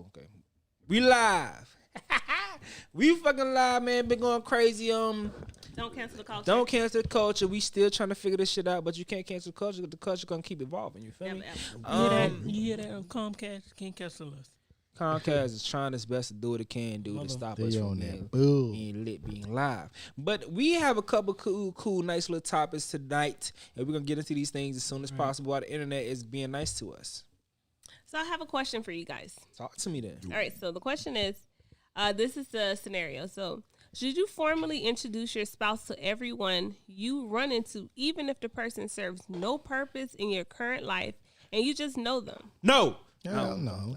okay. We live. We fucking live, man. Been going crazy. Don't cancel the culture. Don't cancel the culture. We still trying to figure this shit out, but you can't cancel the culture because the culture gonna keep evolving. You feel me? You hear that? Comcast can't cancel us. Comcast is trying its best to do what it can do to stop us from being lit, being live. But we have a couple cool, nice little topics tonight, and we're gonna get into these things as soon as possible. While the internet is being nice to us. So I have a question for you guys. Talk to me then. All right. So the question is, this is the scenario. So should you formally introduce your spouse to everyone you run into, even if the person serves no purpose in your current life and you just know them? No. No.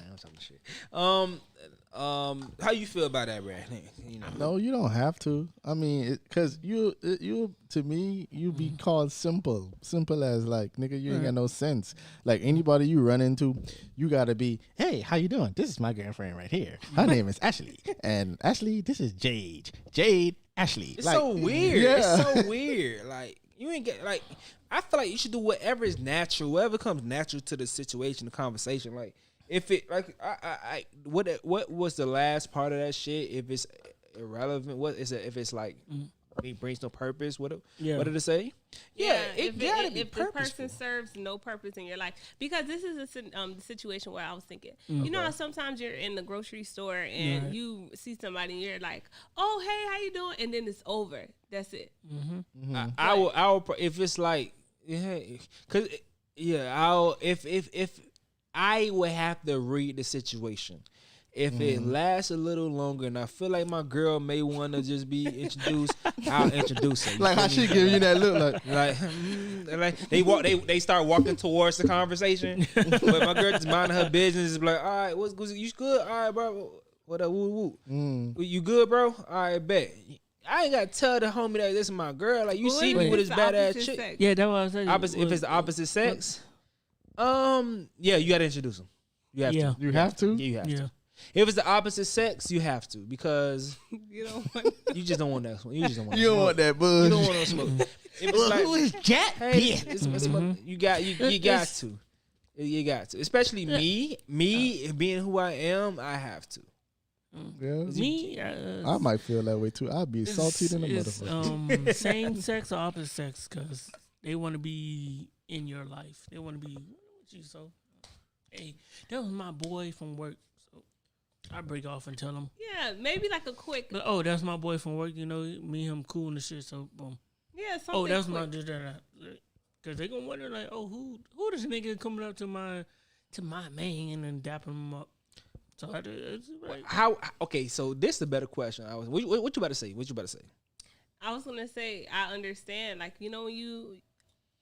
How you feel about that, Brad? You know. No, you don't have to. I mean, because you to me, you be called simple as like, nigga, you ain't got no sense. Like anybody you run into, you gotta be, hey, how you doing? This is my girlfriend right here. Her name is Ashley, and Ashley, this is Jade. Ashley. It's like, so weird. Yeah. It's so weird. Like you ain't get like. I feel like you should do whatever is natural, whatever comes natural to the situation, the conversation. Like if it like what was the last part of that shit? If it's irrelevant, what is it? If it's like it brings no purpose, what did it say? Yeah, it gotta be if purposeful. the person serves no purpose in your life, because this is the situation where I was thinking, you know how sometimes you're in the grocery store and you see somebody and you're like, oh hey, how you doing? And then it's over. That's it. I will if it's like if I would have to read the situation. If it lasts a little longer and I feel like my girl may want to just be introduced, I'll introduce her. Like how she giving you that look, like they start walking towards the conversation, but my girl just minding her business. Is like, all right, what's good? You good? All right, bro. What up? Woo woo. You good, bro? All right, bet. I ain't got to tell the homie that this is my girl. Like, you see me with this badass chick. Sex? Yeah, that was If it's the opposite sex, yeah, you got to introduce them. You have to. You have to? Yeah, you have to. If it's the opposite sex, you have to because You don't want. you just don't want that one. You just don't want. You don't want that buzz. You don't want no smoke. If it's like, who is Jack? hey, you got to. You got to. Especially me being who I am, I have to. Yeah. Me, I might feel that way too. I'd be salty than a motherfucker. Same sex or opposite sex, because they want to be in your life. They want to be with you. So, hey, that was my boy from work. So I break off and tell him. Yeah, maybe like a quick. But, oh, that's my boy from work. You know, me and him cool and shit. So boom. Yeah, something. Oh, that's quick. my because they gonna wonder like, oh, who this nigga coming up to my man and dapping him up. So it's like, How? Okay, so this is a better question. What you about to say? I was gonna say I understand. Like, you know, you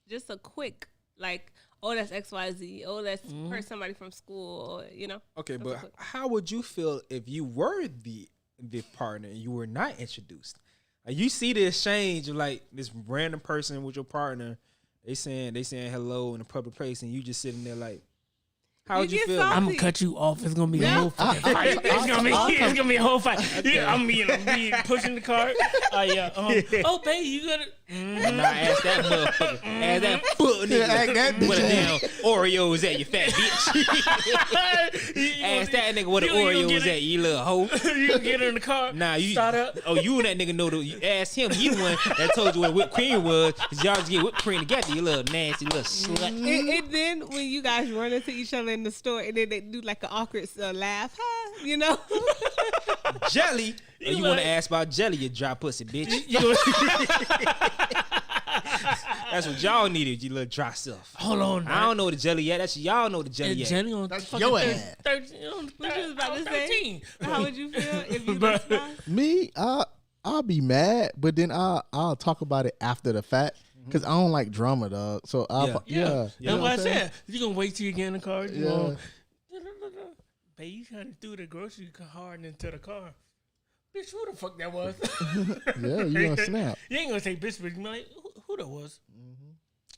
just a quick like, oh, that's XYZ. Oh, that's somebody from school. Or, you know. Okay, That's but how would you feel if you were the partner and you were not introduced? Like, you see the exchange of like this random person with your partner. They saying hello in a public place, and you just sitting there like. How would you feel? I'm gonna cut you off. It's gonna be a whole fucking fight. It's gonna be a whole fight. Yeah, I'm be pushing the cart. Oh, babe, you gotta. Nah, ask that motherfucker. Ask that foot nigga. What a damn Oreos at, you fat bitch. Ask that nigga what the Oreos at, you little hoe. You can get in the car. Nah, you. Start up. Oh, you and that nigga know. You ask him. He the one that told you what whipped cream was. Cause y'all just get whipped cream together. You little nasty little slut. And then when you guys run into each other in the store, and then they do like an awkward laugh, you know. Jelly. Oh, you want to ask about jelly? You dry pussy bitch. That's what y'all needed, you little dry stuff. Hold on. I don't know the jelly yet. That's y'all know the jelly yet. Jelly on That's your ass. 13. What you was about to say? 13. How would you feel if you were spouse? Me, I'll be mad, but then I'll talk about it after the fact because I don't like drama, dog. So yeah. That's what I said. You gonna wait till you get in the car? Yeah. Babe, you trying to do the grocery cart into the car. Bitch, who the fuck that was? Yeah, you gonna snap. You ain't gonna say bitch, but you like, who that was?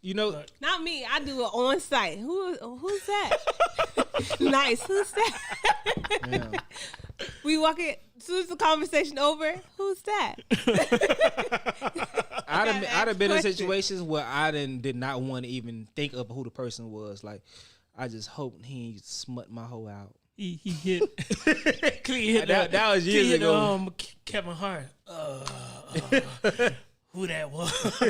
You know, Not me. I do it on site. Who's that? Nice. Who's that? Yeah. We walk in. As soon as the conversation over, who's that? I'd have been in questions. situations where I did not want to even think of who the person was. Like, I just hope he ain't smut my hoe out. he hit. Hit that was years ago. Kevin Hart. Who that was?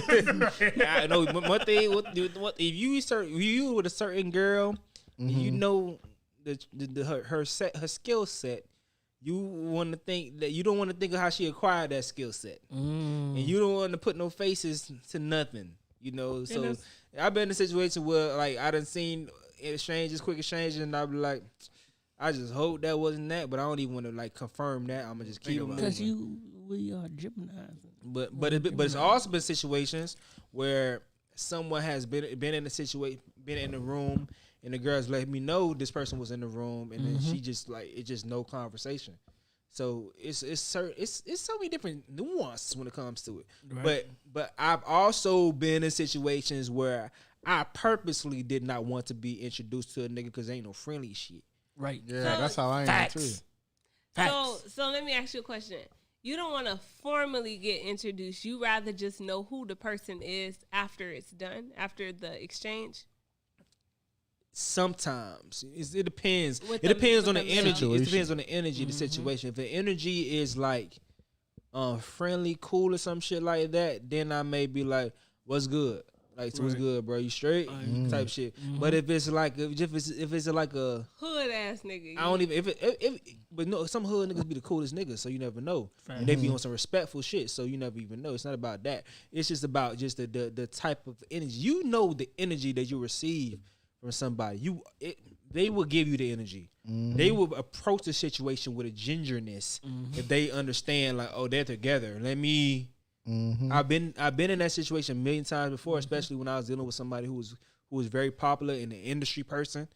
I know one thing. What if you with a certain girl, and you know her skill set, you want to think that you don't want to think of how she acquired that skill set, and you don't want to put no faces to nothing. You know, so I've been in a situation where like I done seen quick exchanges, and I'll be like, I just hope that wasn't that, but I don't even want to like confirm that. I'm gonna just keep it moving. Because we are Gemini's. But it's also been situations where someone has been in a situation, been in the room, and the girls let me know this person was in the room, and then she just like it's just no conversation. So it's so many different nuances when it comes to it. Right. But I've also been in situations where I purposely did not want to be introduced to a nigga because ain't no friendly shit. Right. Yeah, that's how I am too. Facts. So let me ask you a question. You don't want to formally get introduced. You rather just know who the person is after it's done, after the exchange? Sometimes. It depends. It depends on the energy. It depends on the energy of the situation. If the energy is like friendly, cool or some shit like that, then I may be like, what's good? Like, so what's good, bro? You straight? Type shit. But if it's like if it's like a hood ass nigga, I don't even but no, some hood niggas be the coolest niggas, so you never know. And they be on some respectful shit, so you never even know. It's not about that. It's just about just the type of energy. You know the energy that you receive from somebody. They will give you the energy. They will approach the situation with a gingerness if they understand like, oh, they're together. Let me. I've been in that situation a million times before, especially when I was dealing with somebody who was very popular in the industry person,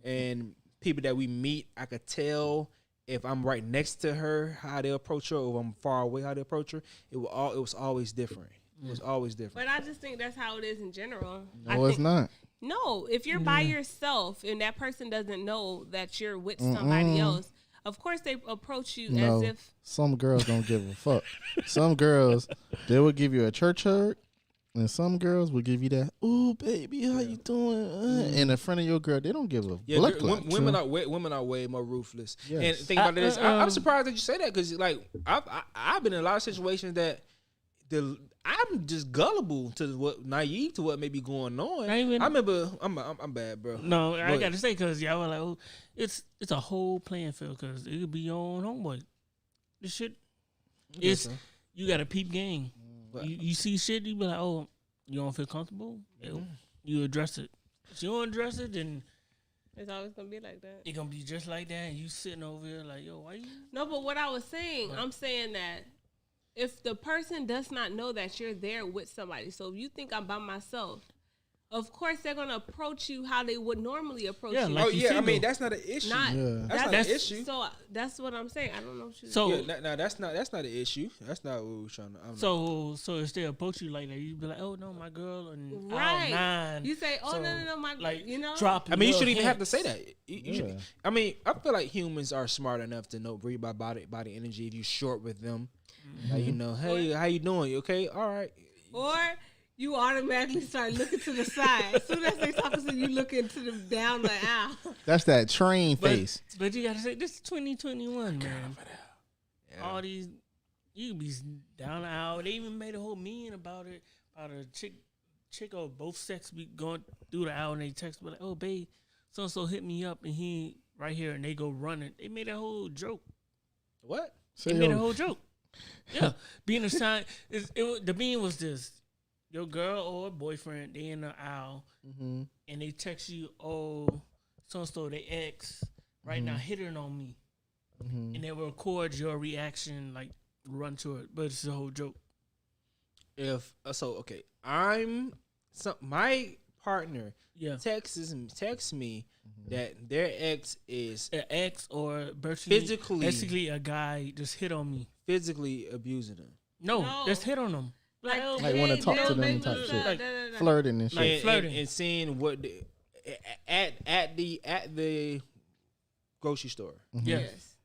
and people that we meet, I could tell if I'm right next to her how they approach her, or if I'm far away how they approach her. It was always different. It was always different. But I just think that's how it is in general. No, it's not. No, if you're by yourself and that person doesn't know that you're with somebody else, of course they approach you as if. Some girls don't give a fuck. Some girls, they will give you a church hug, and some girls will give you that, ooh, baby, how you doing? In the front of your girl, they don't give a blood clot. Women are way more ruthless. Yes. And think about this. I'm surprised that you say that, because like I've been in a lot of situations that I'm just gullible naive to what may be going on. I remember, I'm bad, bro. No, I got to say, because y'all were like, oh, it's a whole playing field, because it could be your own homeboy. This shit, you got a peep game. You see shit, you be like, oh, you don't feel comfortable? You address it. If you don't address it, then it's always gonna be like that. It's gonna be just like that, and you sitting over here like, yo, why you? No, but what I was saying, I'm saying that if the person does not know that you're there with somebody, so if you think I'm by myself, of course they're gonna approach you how they would normally approach you. Like I mean that's not an issue. That's not an issue. So that's what I'm saying. I don't know. That's not an issue. That's not what we're trying to. So if they approach you like that, you be like, oh no, my girl, and right. Aisle 9. You say, oh no, my like you know. Drop. I mean, you shouldn't even have to say that. You should, I mean, I feel like humans are smart enough to know read by body energy. If you short with them, like, you know, hey, how you doing? You okay? All right. Or you automatically start looking to the side. As soon as they talking to you, looking to them down the aisle. That's that train face. But you gotta say, this is 2021, man. Yeah. All these, you be down the aisle. They even made a whole meme about it, about a chick of both sex be going through the aisle, and they text me like, oh, babe, so hit me up, and he right here, and they go running. They made a whole joke. What? They made a whole joke. Yeah, being a sign. The meme was this. Your girl or boyfriend, they in the aisle, and they text you, oh, so they ex right now hitting on me. And they will record your reaction, like, run to it. But it's a whole joke. My partner texts me that their ex is an ex or basically a guy just hit on me. Physically abusing them. No, just hit on them. Like want to talk to them type shit, like flirting and shit, like flirting and seeing what at the grocery store. Yes,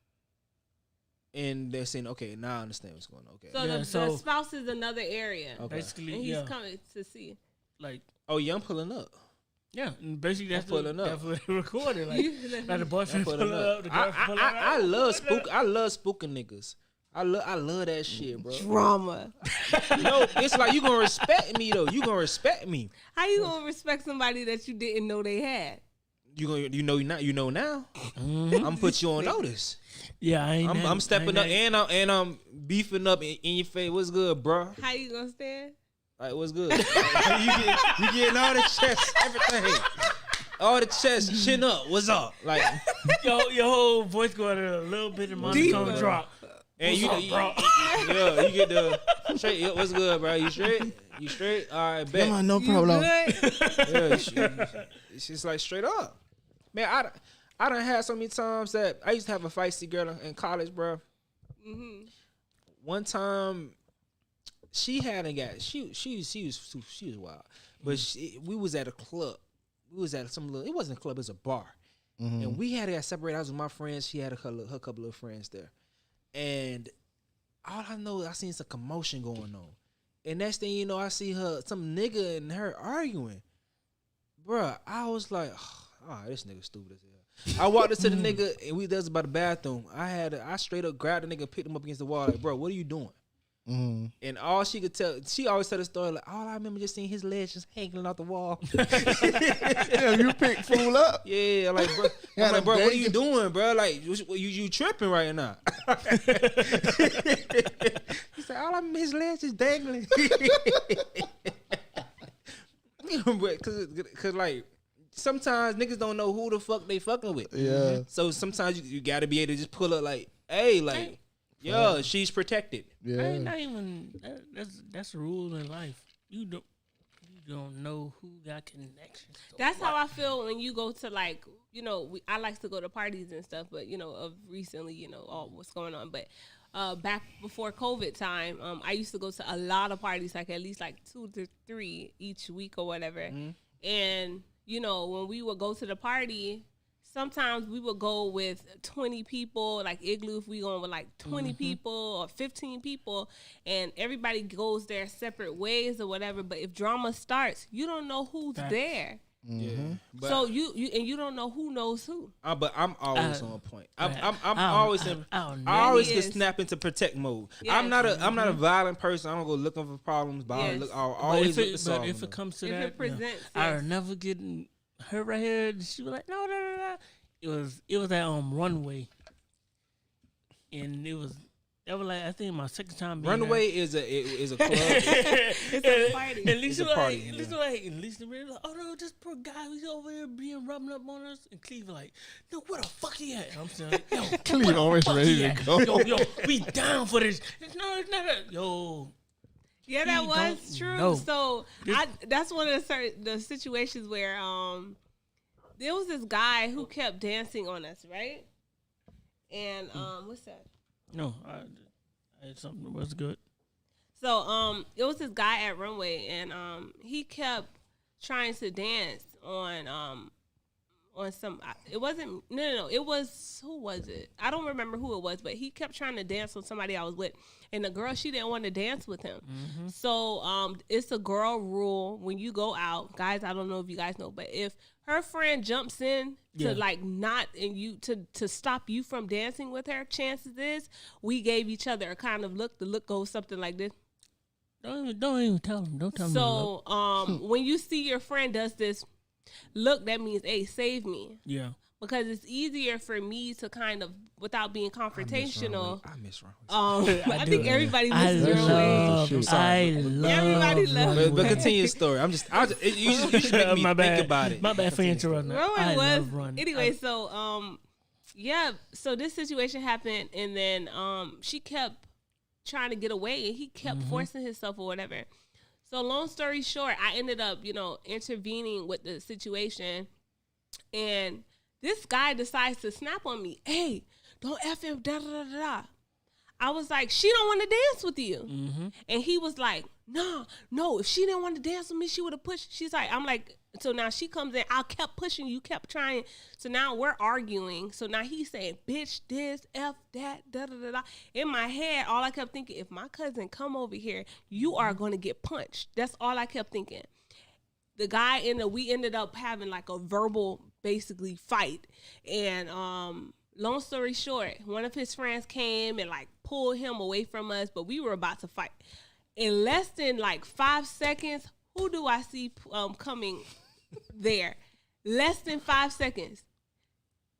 and they're saying, okay, now I understand what's going on. Okay, so the spouse is another area. Okay. Basically, and he's coming to see. Like, oh yeah, I'm pulling up. Yeah, and basically that's pulling up. that's what they recorded. Like the boyfriend Pulling pulling up. up, the girl pulling up. I love I love spooking niggas. I love that shit, bro. Drama. No, it's like you gonna respect me though. You gonna respect me. How you gonna respect somebody that you didn't know they had? You know now. I'm gonna put you on notice. Yeah, I'm stepping up and I'm beefing up in your face. What's good, bro? How you gonna stand? Like, what's good? Like, you getting all the chest, everything. All the chest, chin up. What's up? Like, your whole voice going a little bit of monotone drop. and you get the straight. Yeah, what's good, bro? You straight? You straight? All right, bet. Come on, no problem. Yeah, it's just like straight up. Man, I done had so many times that I used to have a feisty girl in college, bro. Mm-hmm. One time, she hadn't got she was wild, but we was at a club. We was at some little. It wasn't a club. It was a bar, and we had to get separated. I was with my friends. She had her couple of friends there, and all I know, I seen some commotion going on. And next thing you know, I see some nigga and her arguing. Bruh, I was like, oh, this nigga stupid as hell. I walked into the nigga and we was by the bathroom. I straight up grabbed the nigga and picked him up against the wall. Like, bro, what are you doing? And all she could tell, she always tell the story like, all I remember just seeing his legs just hanging off the wall. Yeah, you pick fool up. Yeah, like, bro, I'm like, bro, what are you doing, bro? Like, you tripping right now? He said, all I remember his legs just dangling. Cause like sometimes niggas don't know who the fuck they fucking with. Yeah. So sometimes you gotta be able to just pull up like, hey, like, yo, she's protected. That ain't Yeah. not even that's a rule in life. You don't know who got connections. That's how I feel when you go to like, I like to go to parties and stuff, but of recently, all what's going on. But back before COVID time, I used to go to a lot of parties, like at least like 2 to 3 each week or whatever. And when we would go to the party, sometimes we would go with 20 people, like Igloo, if we going with like 20 people or 15 people, and everybody goes their separate ways or whatever. But if drama starts, you don't know who's there. Yeah. But, So you don't know who knows who. but I'm always on point. I'm I'll always never- get snap into protect mode. Yes. I'm not a violent person. I don't go looking for problems. But Yes. I'll But always look to if solve it them. comes to If that, it presents, I'll yes. never get her right here. She was like, no. It was that runway, and that was like I think my second time being Runaway is a club. It's a party. And Lisa It's a party, like, yeah. Lisa like, and Lisa really like, oh no, this poor guy, he's over here being rubbing up on us. And Cleve like, no, where the fuck he at? And I'm saying, like, yo, Cleve where the always fuck ready he to at? go. Yo, we down for this. No, it's not that. Yo, Yeah, that He was don't true. know. So that's one of the situations where there was this guy who kept dancing on us, right? And what's that? no, I had something that was good. So it was this guy at Runway, and he kept trying to dance on some. It wasn't no. It was, who was it? I don't remember who it was, but he kept trying to dance on somebody I was with, and the girl, she didn't want to dance with him. So it's a girl rule when you go out, guys. I don't know if you guys know, but if her friend jumps in to like not and you to stop you from dancing with her, chances is we gave each other a kind of look. The look goes something like this. Don't even tell him. Don't tell him. So when you see your friend does this look, that means, hey, save me. Yeah. Because it's easier for me to kind of, without being confrontational. I miss Runaway. I think everybody I misses Runway. love. I'm I sorry. love. Everybody loves Runway. But continue the story. You just make me My bad. think about it. My bad for interrupting. Runway I was love Run. anyway. So so this situation happened, and then she kept trying to get away, and he kept forcing himself or whatever. So long story short, I ended up intervening with the situation, and this guy decides to snap on me. Hey, don't F him, da da da da. I was like, she don't want to dance with you. And he was like, no, if she didn't want to dance with me, she would have pushed. She's like, I'm like, so now she comes in, I kept pushing, you kept trying. So now we're arguing. So now he's saying, bitch, this, F that, da da da da. In my head, all I kept thinking, if my cousin come over here, you are going to get punched. That's all I kept thinking. guy we ended up having like a verbal basically fight. And long story short, one of his friends came and like pulled him away from us, but we were about to fight. In less than like 5 seconds, who do I see coming there? Less than 5 seconds.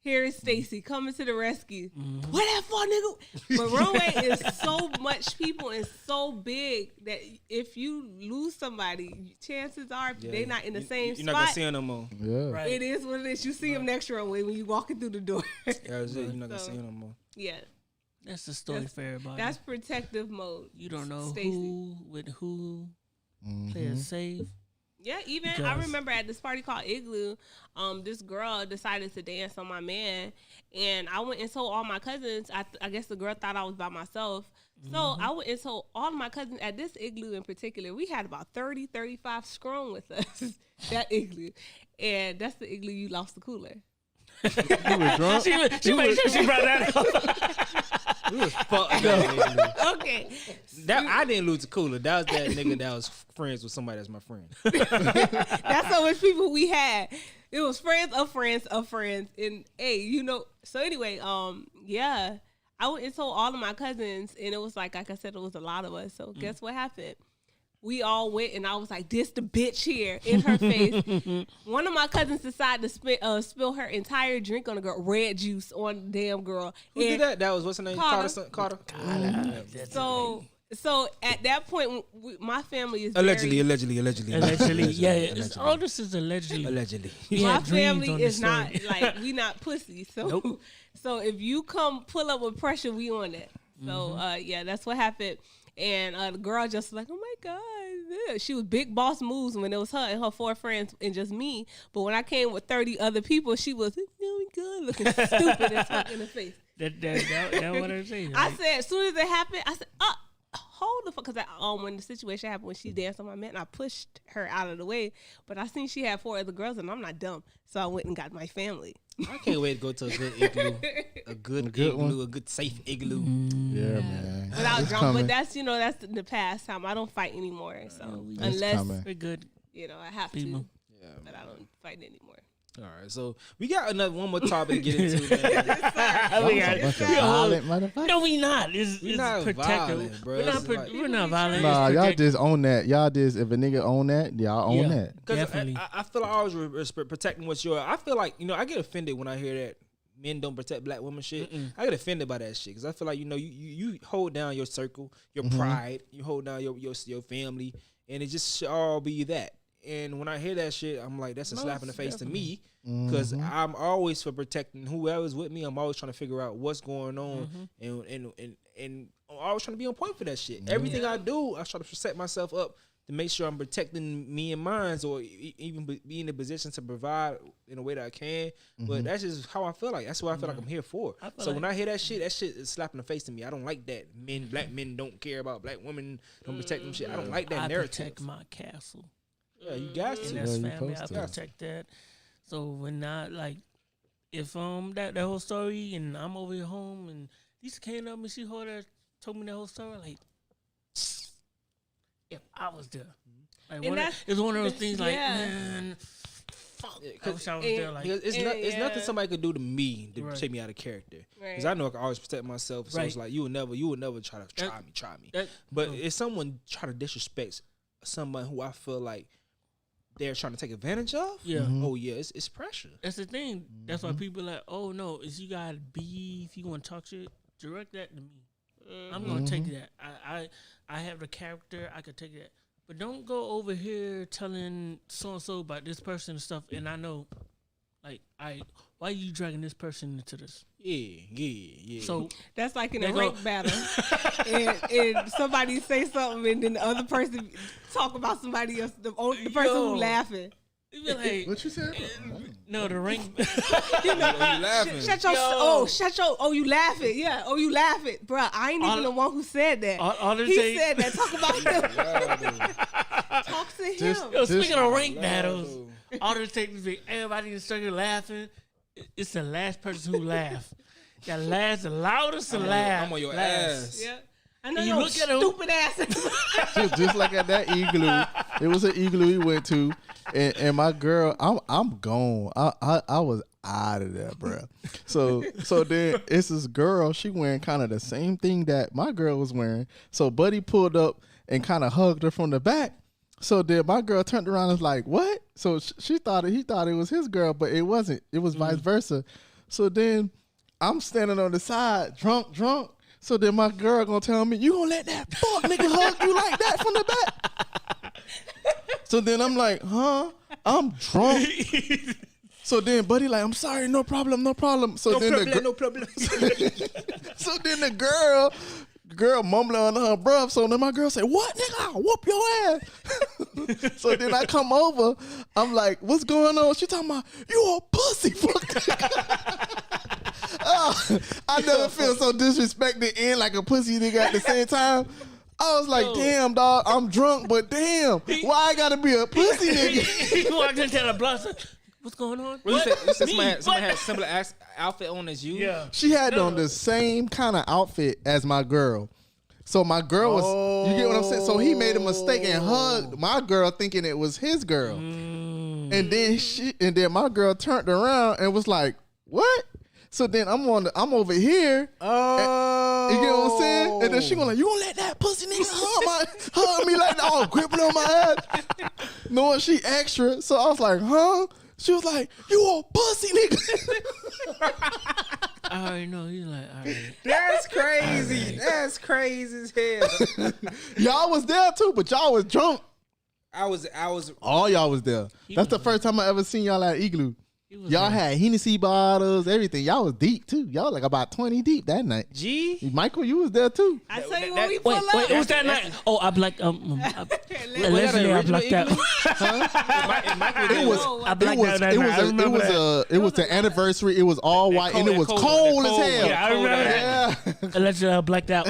Here is Stacy coming to the rescue. What that for, nigga? But Runway is so much people and so big that if you lose somebody, chances are they're not in the same spot. You're not gonna see them no more. Yeah. Right. It is what it is. You see them next Runway when you walking through the door. That's it. You're not gonna see them no more. Yeah, That's the story for everybody. that's protective mode. You don't know Stacey. who with who play it safe. Yeah, even I Because- remember at this party called Igloo, this girl decided to dance on my man, and I went and told all my cousins. I guess the girl thought I was by myself, so I went and told all of my cousins at this Igloo in particular. We had about 30, 35 strong with us. That Igloo, and that's the Igloo you lost the cooler. You were drunk. She made sure she brought that up. We was fucked up. Okay, That I didn't lose the cooler. That was that nigga that was friends with somebody that's my friend. that's how much people we had. It was friends of friends of friends, and hey, So anyway, yeah, I went and told all of my cousins, and it was like I said, it was a lot of us. So guess what happened? We all went, and I was like, "This the bitch here in her face." One of my cousins decided to spill her entire drink on the girl, red juice on the damn girl. Who did that? That was what's her name? Carter. So at that point, my family is Allegedly. Yeah. It's, all this is allegedly. Allegedly. We my had dreams family on is this not story. like we not pussy. So so if you come pull up with pressure, we on that. So yeah, that's what happened. And the girl just like, oh my God. Yeah. She was big boss moves when it was her and her 4 friends and just me. But when I came with 30 other people, she was oh my God, looking stupid as fuck in the face. That what I'm saying. I said, as soon as it happened, I said, hold the fuck, because when the situation happened when she danced on my man, I pushed her out of the way. But I seen she had 4 other girls, and I'm not dumb, so I went and got my family. I can't wait to go to a good igloo. A good igloo, a good safe igloo. Yeah, man. Without It's drunk, coming. but that's that's the past time. I don't fight anymore, so It's unless coming. we're good. I have People. to, but I don't fight anymore. All right, so we got one more topic to get into, man. We Y'all got- a bunch of we all- violent motherfuckers. No, we not. It's not protective. violent, bro. We're not, It's like- we're not violent. Nah, It's y'all protective. just own that. Y'all just, if a nigga own that, y'all own Yeah. that. Because Definitely. I feel like I always protecting what's yours. I feel like, I get offended when I hear that men don't protect black women shit. I get offended by that shit because I feel like, you hold down your circle, your pride, you hold down your family, and it just should all be that. And when I hear that shit, I'm like, that's a slap in the face to me because I'm always for protecting whoever's with me. I'm always trying to figure out what's going on and I'm always trying to be on point for that shit. Everything I do, I try to set myself up to make sure I'm protecting me and mine, or even be in a position to provide in a way that I can. But that's just how I feel like. That's what I feel like I'm here for. So when I hear that shit is slapping the face to me. I don't like that. Black men don't care about black women, don't protect them shit. I don't like that I narrative. protect my castle. Yeah, you got And to. that's you family. I supposed to. protect that. So when if that whole story and I'm over here home and Lisa came up and she told me the whole story, like if I was there. Like it's one of those things like, man, fuck. I wish I was there. Like Because it's nothing somebody could do to me to Right. take me out of character. Right. Because I know I can always protect myself. So it's Right. like you would never try me. But if someone try to disrespect someone who I feel like they're trying to take advantage of, yeah. oh yeah, it's pressure. That's the thing. That's why people are like, oh no, if you got beef, you want to talk shit, direct that to me. I'm gonna take that. I have the character. I could take that. But don't go over here telling so and so about this person and stuff. And I know, like, why are you dragging this person into this? Yeah. So That's like in a They go- rank battle, and somebody say something, and then the other person talk about somebody else, the person Yo. who laughing. you be like, What you said? no, the ring. You laughing. Shut your you laughing, yeah, you laughing, bruh. I ain't even All- the one who said that. all they He say- said that. Talk about him. Talk to him. Yo, speaking Just- of rank battles, all they take is everybody in the circle laughing. It's the last person who laugh. That last, the loudest to laugh. I'm on your laughs. ass. Yeah. I know You your look at 'em. stupid ass. Just like at that igloo. It was an igloo we went to, and my girl, I'm gone. I was out of there, bro. So then it's this girl. She wearing kind of the same thing that my girl was wearing. So Buddy pulled up and kind of hugged her from the back. So then my girl turned around and was like, "What?" So he thought it was his girl, but it wasn't. It was vice versa. So then I'm standing on the side, drunk. So then my girl gonna tell me, "You gonna let that fuck nigga hug you like that from the back?" So then I'm like, "Huh? I'm drunk." So then Buddy like, "I'm sorry, no problem." So No then problem, no problem. so then the girl mumbling under her breath. So then my girl said, "What, nigga? I'll whoop your ass." So then I come over. I'm like, "What's going on?" She talking about, "You a pussy." Oh, I never feel so disrespected and like a pussy nigga at the same time. I was like, damn, dog, I'm drunk, but damn, why I gotta be a pussy nigga? He walked into the block. What's going on? Well, you said Me? somebody had a similar outfit on as you. Yeah. She had on the same kind of outfit as my girl. So my girl was, you get what I'm saying? So he made a mistake and hugged my girl thinking it was his girl. And then my girl turned around and was like, "What?" So then I'm over here. Oh, You get what I'm saying? And then she gonna like, "You gonna let that pussy nigga hug me like that?" Oh, gripping on my ass. Knowing she extra. So I was like, "Huh?" She was like, "You a pussy nigga." I already know. He's like, all right. that's crazy. That's crazy as hell. Y'all was there too, but y'all was drunk. I was. All y'all was there. That's the first time I ever seen y'all at Igloo. Y'all had Hennessy bottles, everything. Y'all was deep too. Y'all like about 20 deep that night. G. Michael, you was there too. I tell you that- when we pull Wait, up. it was that night. Oh, I blacked. Allegedly, I blacked out. It was. I blacked out that night. I remember that. It was the anniversary. It was all white and it was cold as hell. Yeah, I remember that. Yeah. Allegedly, I blacked out.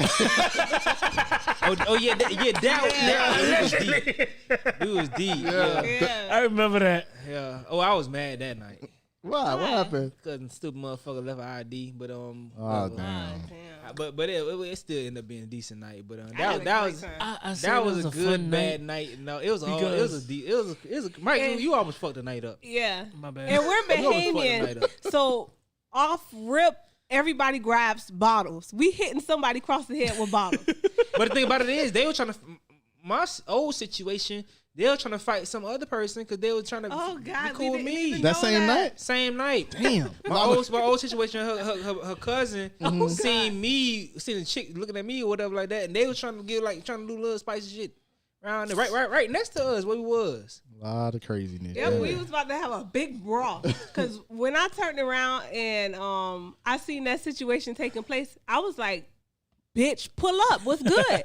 That was deep. It was deep. Yeah. Yeah. I remember that. Yeah. Oh, I was mad that night. Why? What happened? Cause the stupid motherfucker left an ID, but Oh whatever. damn. But it still ended up being a decent night. But had a that great was time. I said that it was a good fun bad night. No, it was Mike. And- You almost fucked the night up. Yeah. My bad. And we're You almost fucked the night Bahamian. up. So off rip, everybody grabs bottles. We hitting somebody across the head with bottles. But the thing about it is, they were trying to. My old situation, they were trying to fight some other person because they were trying to Oh, be God, cool we with didn't me. even That know same that. night? Same night. Damn. My old situation, her cousin seen the chick looking at me or whatever like that, and they was trying to do little spicy shit around there, right next to us where we was. A lot of craziness. Yeah, Yeah. we was about to have a big brawl. Cause when I turned around and I seen that situation taking place, I was like, "Bitch, pull up. What's good?"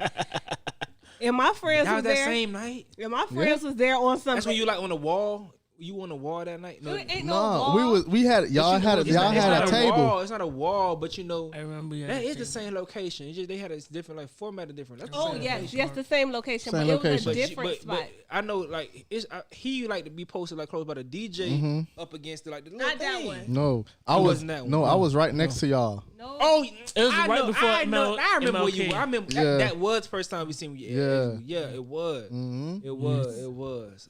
And my friends That was was that there. same night. And my friends was there on something. That's when you like on the wall. You on the wall that night? It ain't no No, wall. we had y'all had It's not a table. Wall. It's not a wall, but you know I remember that is the same location. It's just they had a different like formatted different. That's the Oh same yes, location. yes, the same location, Same but it was location. a But, different spot. but I know like he like to be posted like close by the DJ up against the little Not that thing. one. No, I It was wasn't that one. no, I was right next to y'all. No. Oh, It was I right know, before I remember where you MLK. were. I remember Yeah. that was the first time we seen you. Yeah. It was. Mhm. It was. It was.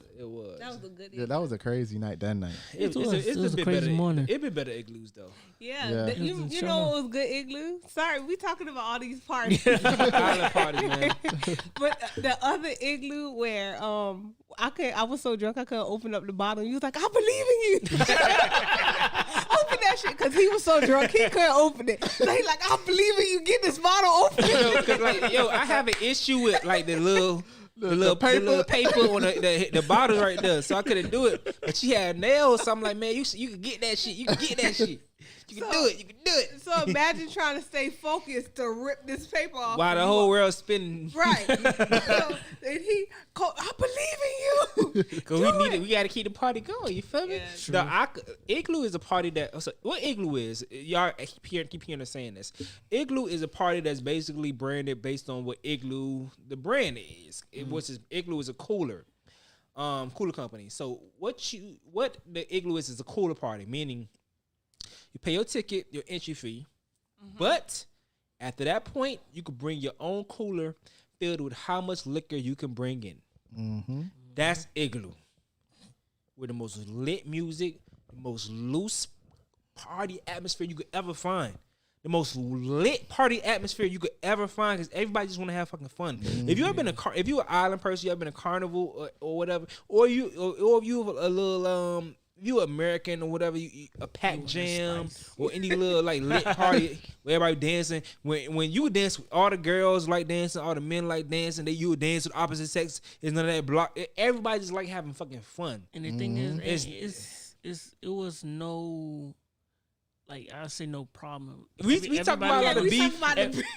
That was a good Yeah, that was a crazy night that night. It was a been crazy better. morning. It been better igloos though. Yeah, Yeah. the- you It was you a know show. what was good igloo? Sorry, we talking about all these parties. Island party, man. But the other igloo where I was so drunk I couldn't open up the bottle. You was like, I believe in you. Open that shit because he was so drunk he couldn't open it. So he like, I believe in you. Get this bottle open. Cause like, I have an issue with like the little paper on the bottle right there, so I couldn't do it. But she had nails, so I'm like, man, you can get that shit. You can get that shit. You can do it. You can do it. So imagine trying to stay focused to rip this paper off. While the whole world's spinning. Right. So, and he called, I believe in you. Cause we got to keep the party going. You feel me? Yeah. Igloo is a party that. So what Igloo is? Y'all keep hearing us saying this. Igloo is a party that's basically branded based on what Igloo the brand is. Igloo is a cooler company. So what the Igloo is a cooler party, meaning you pay your ticket, your entry fee, but After that point, you could bring your own cooler filled with how much liquor you can bring in. Mm-hmm. That's Igloo. With the most lit music, the most loose party atmosphere you could ever find. The most lit party atmosphere you could ever find, because everybody just want to have fucking fun. If you ever been if you an island person, you ever been a carnival or whatever, or you a little you American or whatever, you a pack jam or any little like lit party where everybody dancing. When you dance, all the girls like dancing, all the men like dancing. You would dance with opposite sex. It's none of that block. Everybody just like having fucking fun. And the thing is, it was no. Like I say, no problem. We talk about a lot of beef.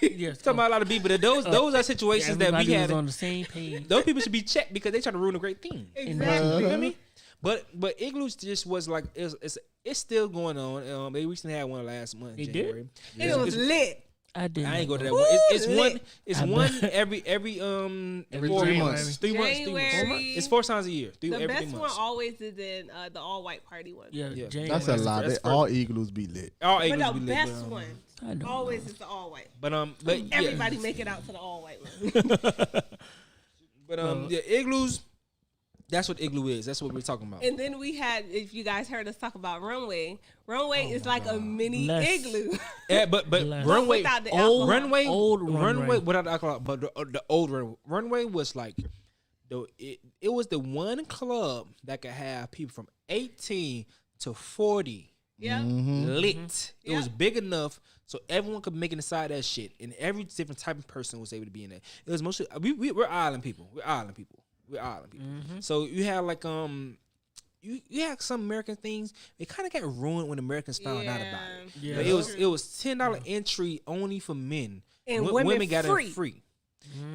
Yes, talking about a lot of beef, but those are situations that we had on the same page. Those people should be checked because they try to ruin a great thing. Exactly. You know what I mean? But Igloo just was like it's still going on. They recently had one last month, January. It was lit. I ain't go to that one. It's one every 3 months. 3 months. It's 4 times a year. The every best 3 one months. always is in the all white party one. Yeah. That's a lot. All igloos be lit. All But Igloos the be lit, best but, one always is the all white. But Everybody make it out to the all white one. But Igloos. That's what Igloo is. That's what we're talking about. And then we had, if you guys heard us talk about Runway, Runway is like a mini igloo. Yeah, but Runway, without the alcohol. Old Runway without the alcohol, but the old Runway was like, it was the one club that could have people from 18 to 40 Yeah. lit. It was Yep. big enough so everyone could make it inside that shit, and every different type of person was able to be in there. It was mostly we're island people. We're island people. So you had like you had some American things. It kind of got ruined when Americans found out about it. Yeah. But it was $10 entry only for men, And women got free. it free.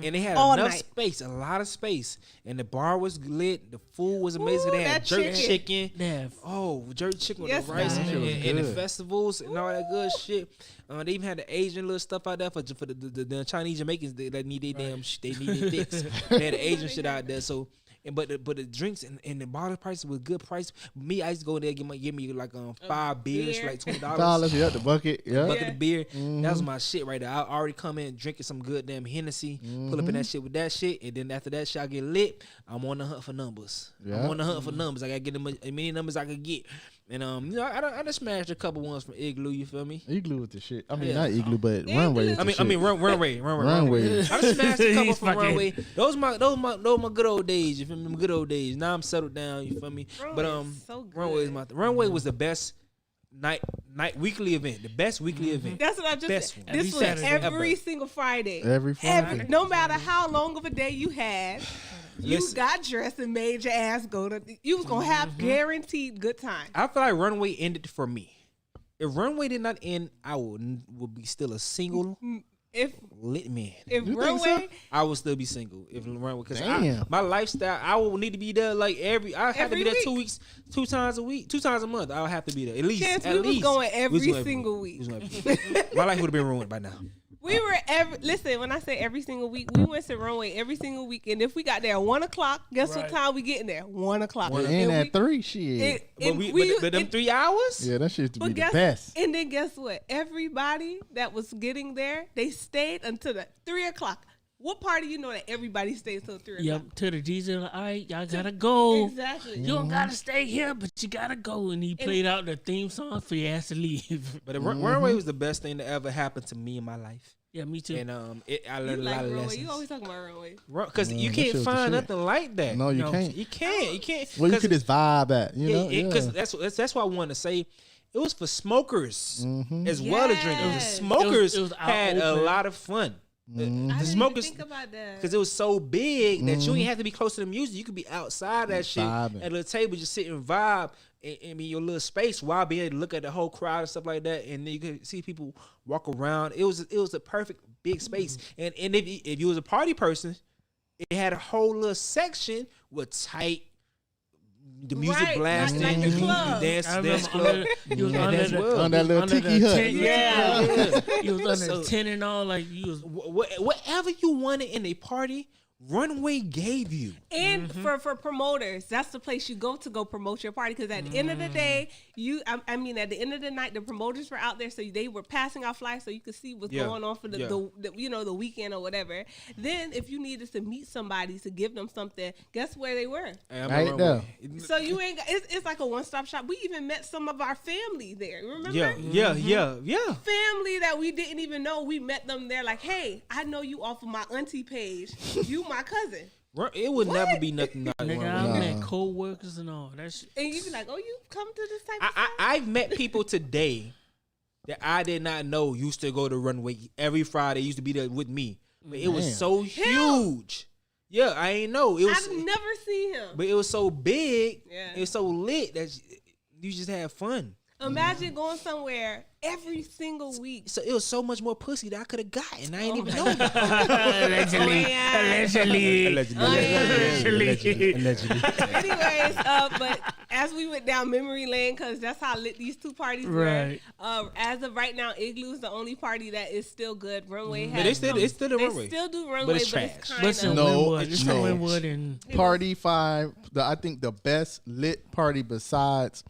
And they had All enough night. space, a lot of space, and the bar was lit. The food was amazing. Ooh, They had that jerk chicken. chicken. Oh, jerk chicken with Yes, the rice God. and the festivals and all that good shit. They even had the Asian little stuff out there for the Chinese Jamaicans that need their damn they need their dicks. They had the Asian shit out there. So. But the drinks and the bottle prices was good price. Me, I used to go there and give me like 5 beers for like $20. $20, yeah, the bucket, yeah. Bucket of beer. That was my shit right there. I already come in drinking some good damn Hennessy, pull up in that shit with that shit, and then after that shit I get lit. I'm on the hunt for numbers. Yeah. I'm on the hunt for numbers. I gotta get as many numbers I could get. And I just smashed a couple ones from Igloo. You feel me? Igloo with the shit. I mean, Yeah. not igloo, but Igloo. runway. With the I mean, Runway. Runway. I just smashed a couple He's from fucking- Runway. Those my good old days. You feel me? Them good old days. Now I'm settled down. You feel me? Runway But is so good. Runway is Runway was the best night weekly event. The best weekly event. That's what I just Best said. one. This Every was Saturday every ever. single Friday. Every Friday. No matter how long of a day you had, you Listen. got dressed and made your ass go to. You was gonna have guaranteed good time. I feel like Runway ended for me. If Runway did not end, I would be still a single If lit man. if You think Runway, I would still be single if Runway, because Damn. my lifestyle, I will need to be there like I have to Every be there week. 2 weeks, 2 times a week, 2 times a month. I'll have to be there at least. Chance, at we was least. going We every was going single week. We was going my life would have been ruined by now. we were listen. When I say every single week, we went to Runway every single week. And if we got there at 1 o'clock, guess what Right. time we getting there? 1 o'clock. And And at we- 3, shit. But them 3 hours. Yeah, that shit used to be But the guess, best. and then guess what? Everybody that was getting there, they stayed until the 3 o'clock. What party you know that everybody stays till 3 o'clock? Yep, to the DJ, like, all right, y'all gotta go. Exactly. You don't gotta stay here, but you gotta go. And he played out the theme song for your ass to leave. But Runway was the best thing that ever happened to me in my life. Yeah, me too. And I You learned a like lot of Runway. lessons. You always talking about Runway. Because you that can't shit was the find shit. nothing like that. No, you No. can't. You can't. You can't. Well, you 'cause- could just vibe at, you know? because Yeah. that's why I wanted to say it was for smokers as well as drinkers. Yes. Smokers It was out had a open. lot of fun. I didn't smokers- even think about that. Because it was so big that you didn't have to be close to the music. You could be outside that shit Vibing. at a little table, just sit and vibe in your little space while being able to look at the whole crowd and stuff like that. And then you could see people walk around. It was a perfect big space. And if you was a party person, it had a whole little section with tight. The music Right, blasting, like the club. dance I remember club. you was Yeah, under that's the, well. On that little under the tiki hut. tent, Yeah, Yeah. you was under So- the tent and all. Like you was Whatever you wanted in a party Runway gave you. And for promoters, that's the place you go to go promote your party. Because at the end of the day, I mean, at the end of the night, the promoters were out there, so they were passing out flyers so you could see what's going on for the weekend or whatever. Then, if you needed to meet somebody to give them something, guess where they were? Right there. So you ain't. It's like a one-stop shop. We even met some of our family there. Remember? Yeah. Family that we didn't even know. We met them there. Like, hey, I know you off of my auntie page. You my cousin. It would never be nothing like Nigga, Runway. I met co-workers and all that shit. And you be like, oh, you come to this type of stuff? I've met people today that I did not know used to go to Runway every Friday. Used to be there with me, but it was so huge. Yeah, I ain't know. It was. I've never seen him. But it was so big. Yeah. It was so lit that you just had fun. Imagine going somewhere every single week. So it was so much more pussy that I could have gotten. I ain't even know. Allegedly. Anyways, but as we went down memory lane, because that's how lit these two parties were. As of right now, Igloo is the only party that is still good. Runway has. It's still the Runway. They still do Runway, But it's kind Listen, of. Winwood. It's no. Winwood and Party 5, I think the best lit party besides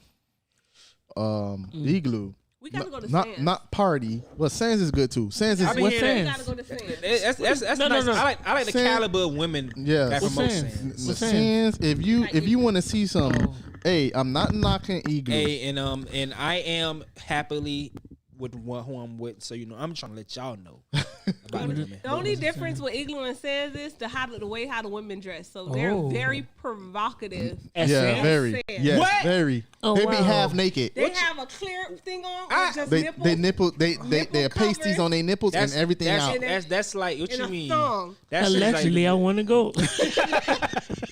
Igloo. We gotta go to not Sands. not party. Well, Sands is good too. Sands is I mean, what We Sands? gotta go to Sands. That's No, nice. no. I like the Sands- caliber of women Yeah. that What's promote Sands? Sands. What's Sands. If you want to see some, hey, I'm not knocking Igloo. Hey, and I am happily with who I'm with, so I'm trying to let y'all know about the women. The only difference with Igloo and Sands is the way how the women dress. So they're Oh. very provocative. At Yeah, Sands? very. Sands. Yes, What? very. Oh, They be wow. half naked. They have a clear thing on with just nipples. They nipple. They Nipple pasties cover. on their nipples and everything out. That's like what in you a mean. thong. That's Allegedly, I want to go.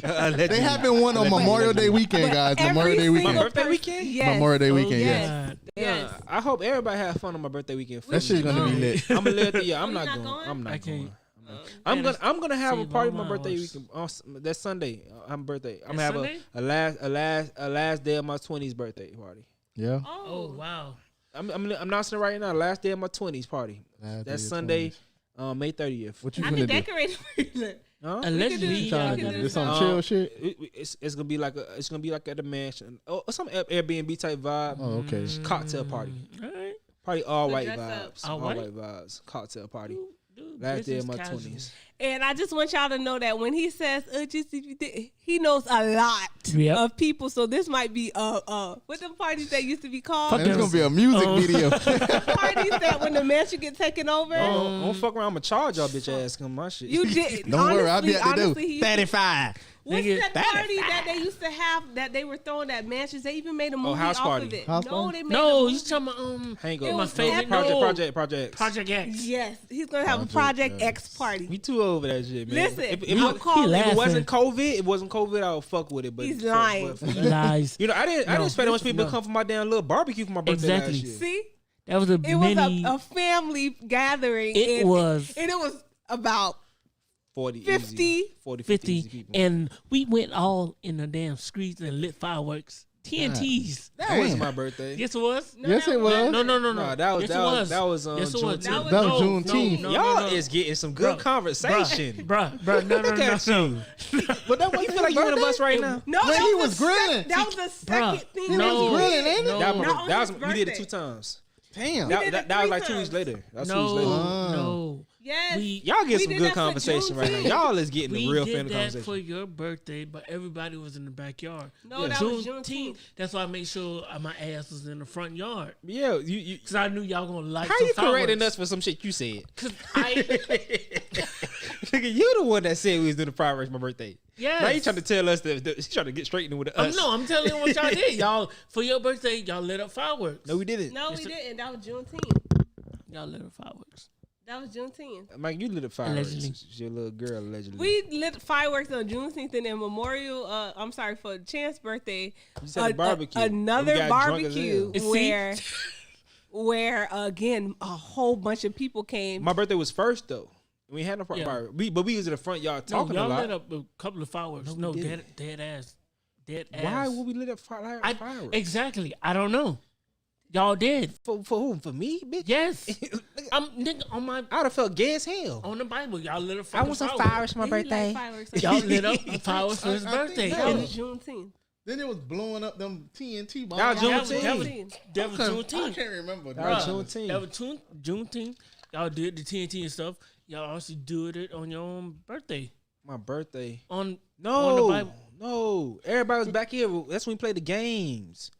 They happen one on Memorial Day weekend, guys. Memorial Day Every weekend. single Birthday person- weekend? Yes. Memorial Day weekend. yes. Yes. Yes. I hope everybody have fun on my birthday weekend. That shit's gonna be lit. I'm a little yeah. I'm You not not going. going? I'm not I going. can't. I'm gonna have a save party all on my my birthday hours. weekend. That Sunday. I'm birthday. I'm That gonna have Sunday? a last day of my 20s birthday party. Yeah. Oh, wow. I'm announcing it right now. Last day of my 20s party. Last day That's of Sunday, May 30th. What you I gonna can do? decorate for you. Huh? Allegedly, Trying to can do do this some some- chill shit. It's gonna be like at the mansion. Oh, some Airbnb type vibe. Oh, okay. Cocktail party. All right. Probably all So white dress up. vibes. All All white? white vibes. Cocktail party. Dude, Last day of my business casual. 20s. And I just want y'all to know that when he says he knows a lot Yep. of people. So this might be what them parties that used to be called? And it's gonna be a music video. Parties that when the mansion get taken over. Don't fuck around. I'ma charge y'all bitch ass. Come my shit. You did. Don't worry, I'll be at the door. honestly, he- 35. What's Nigga, that party that they used to have that they were throwing at mansions? They even made a movie House off Party. of it. House no, Party? they made a No, movie. you talking about Hangover. my favorite Project. Project X. Yes, he's gonna have a Project X party. We too old for that shit, man. Listen, if I'll call he it. it wasn't laughing. COVID, I would fuck with it. But He's lying. Lies. You know, I didn't No, expect that much people no. to come for my damn little barbecue for my birthday Exactly. last year. See, That was a it was mini. a family gathering. It was. and it was about 40, 50. easy. 40, 50 easy 50, people. and we went all in the damn streets and lit fireworks. TNTs. That was Damn. my birthday. Yes, it was. Yes, that it was. No. No, that was Yes, that it was that was Yes, it was. Juneteenth. That was That was Juneteenth. Y'all is getting some good Bruh, conversation. Bruh, no, Look at you. But that was You feel like you on a bus right now? No, When that he was was the grilling. That was the second thing. He that was we grilling, did. ain't it? No. That was, Not on that was his we did it birthday. 2 times. Damn. We did That it was 3 like 2 weeks times. later. That's 2 No, weeks later. no. Yes. Y'all get We some did good that for conversation right now. Juneteenth. Y'all is getting the We real did family that conversation. for your birthday, but everybody was in the backyard. No, that was Juneteenth. That's why I made sure my ass was in the front yard. Yeah, you Because I knew y'all going to like how some you correcting fireworks. us for some shit you said? Because I... Nigga, you the one that said we was doing the fireworks for my birthday. Yes. Now you trying to tell us that you trying to get straightened with us. No, I'm telling you what y'all did. Y'all, for your birthday, y'all lit up fireworks. No, we didn't. No, we didn't. That was Juneteenth. Y'all lit up fireworks. That was Juneteenth. Mike, you lit a fireworks. Allegedly. Your little girl allegedly. We lit fireworks on Juneteenth and then Memorial. I'm sorry for Chance's birthday. You said a barbecue. Another We got drunk as barbecue hell. See? where again a whole bunch of people came. My birthday was first though. We had no Yeah. fireworks. But we was in the front yard No, talking a y'all lot. lit up a couple of fireworks. No, No, we dead ass. Dead ass. Why would we lit up fireworks? Exactly. I don't know. Y'all did. For whom? For me, bitch? Yes. I'm nigga on my I'd have felt gay as hell. on the Bible. Y'all lit up. I want some flowers for my He like birthday. fireworks. Y'all lit up flowers for his I think birthday. that And was- Juneteenth. Then it was blowing up them TNT bombs. That was that was Juneteenth. that was I Juneteenth. can't remember. That was Bruh, Juneteenth. That was Juneteenth. Y'all did the TNT and stuff. Y'all also do it on your own birthday. My birthday. On On the No, Bible. no. Everybody was back here. That's when we played the games.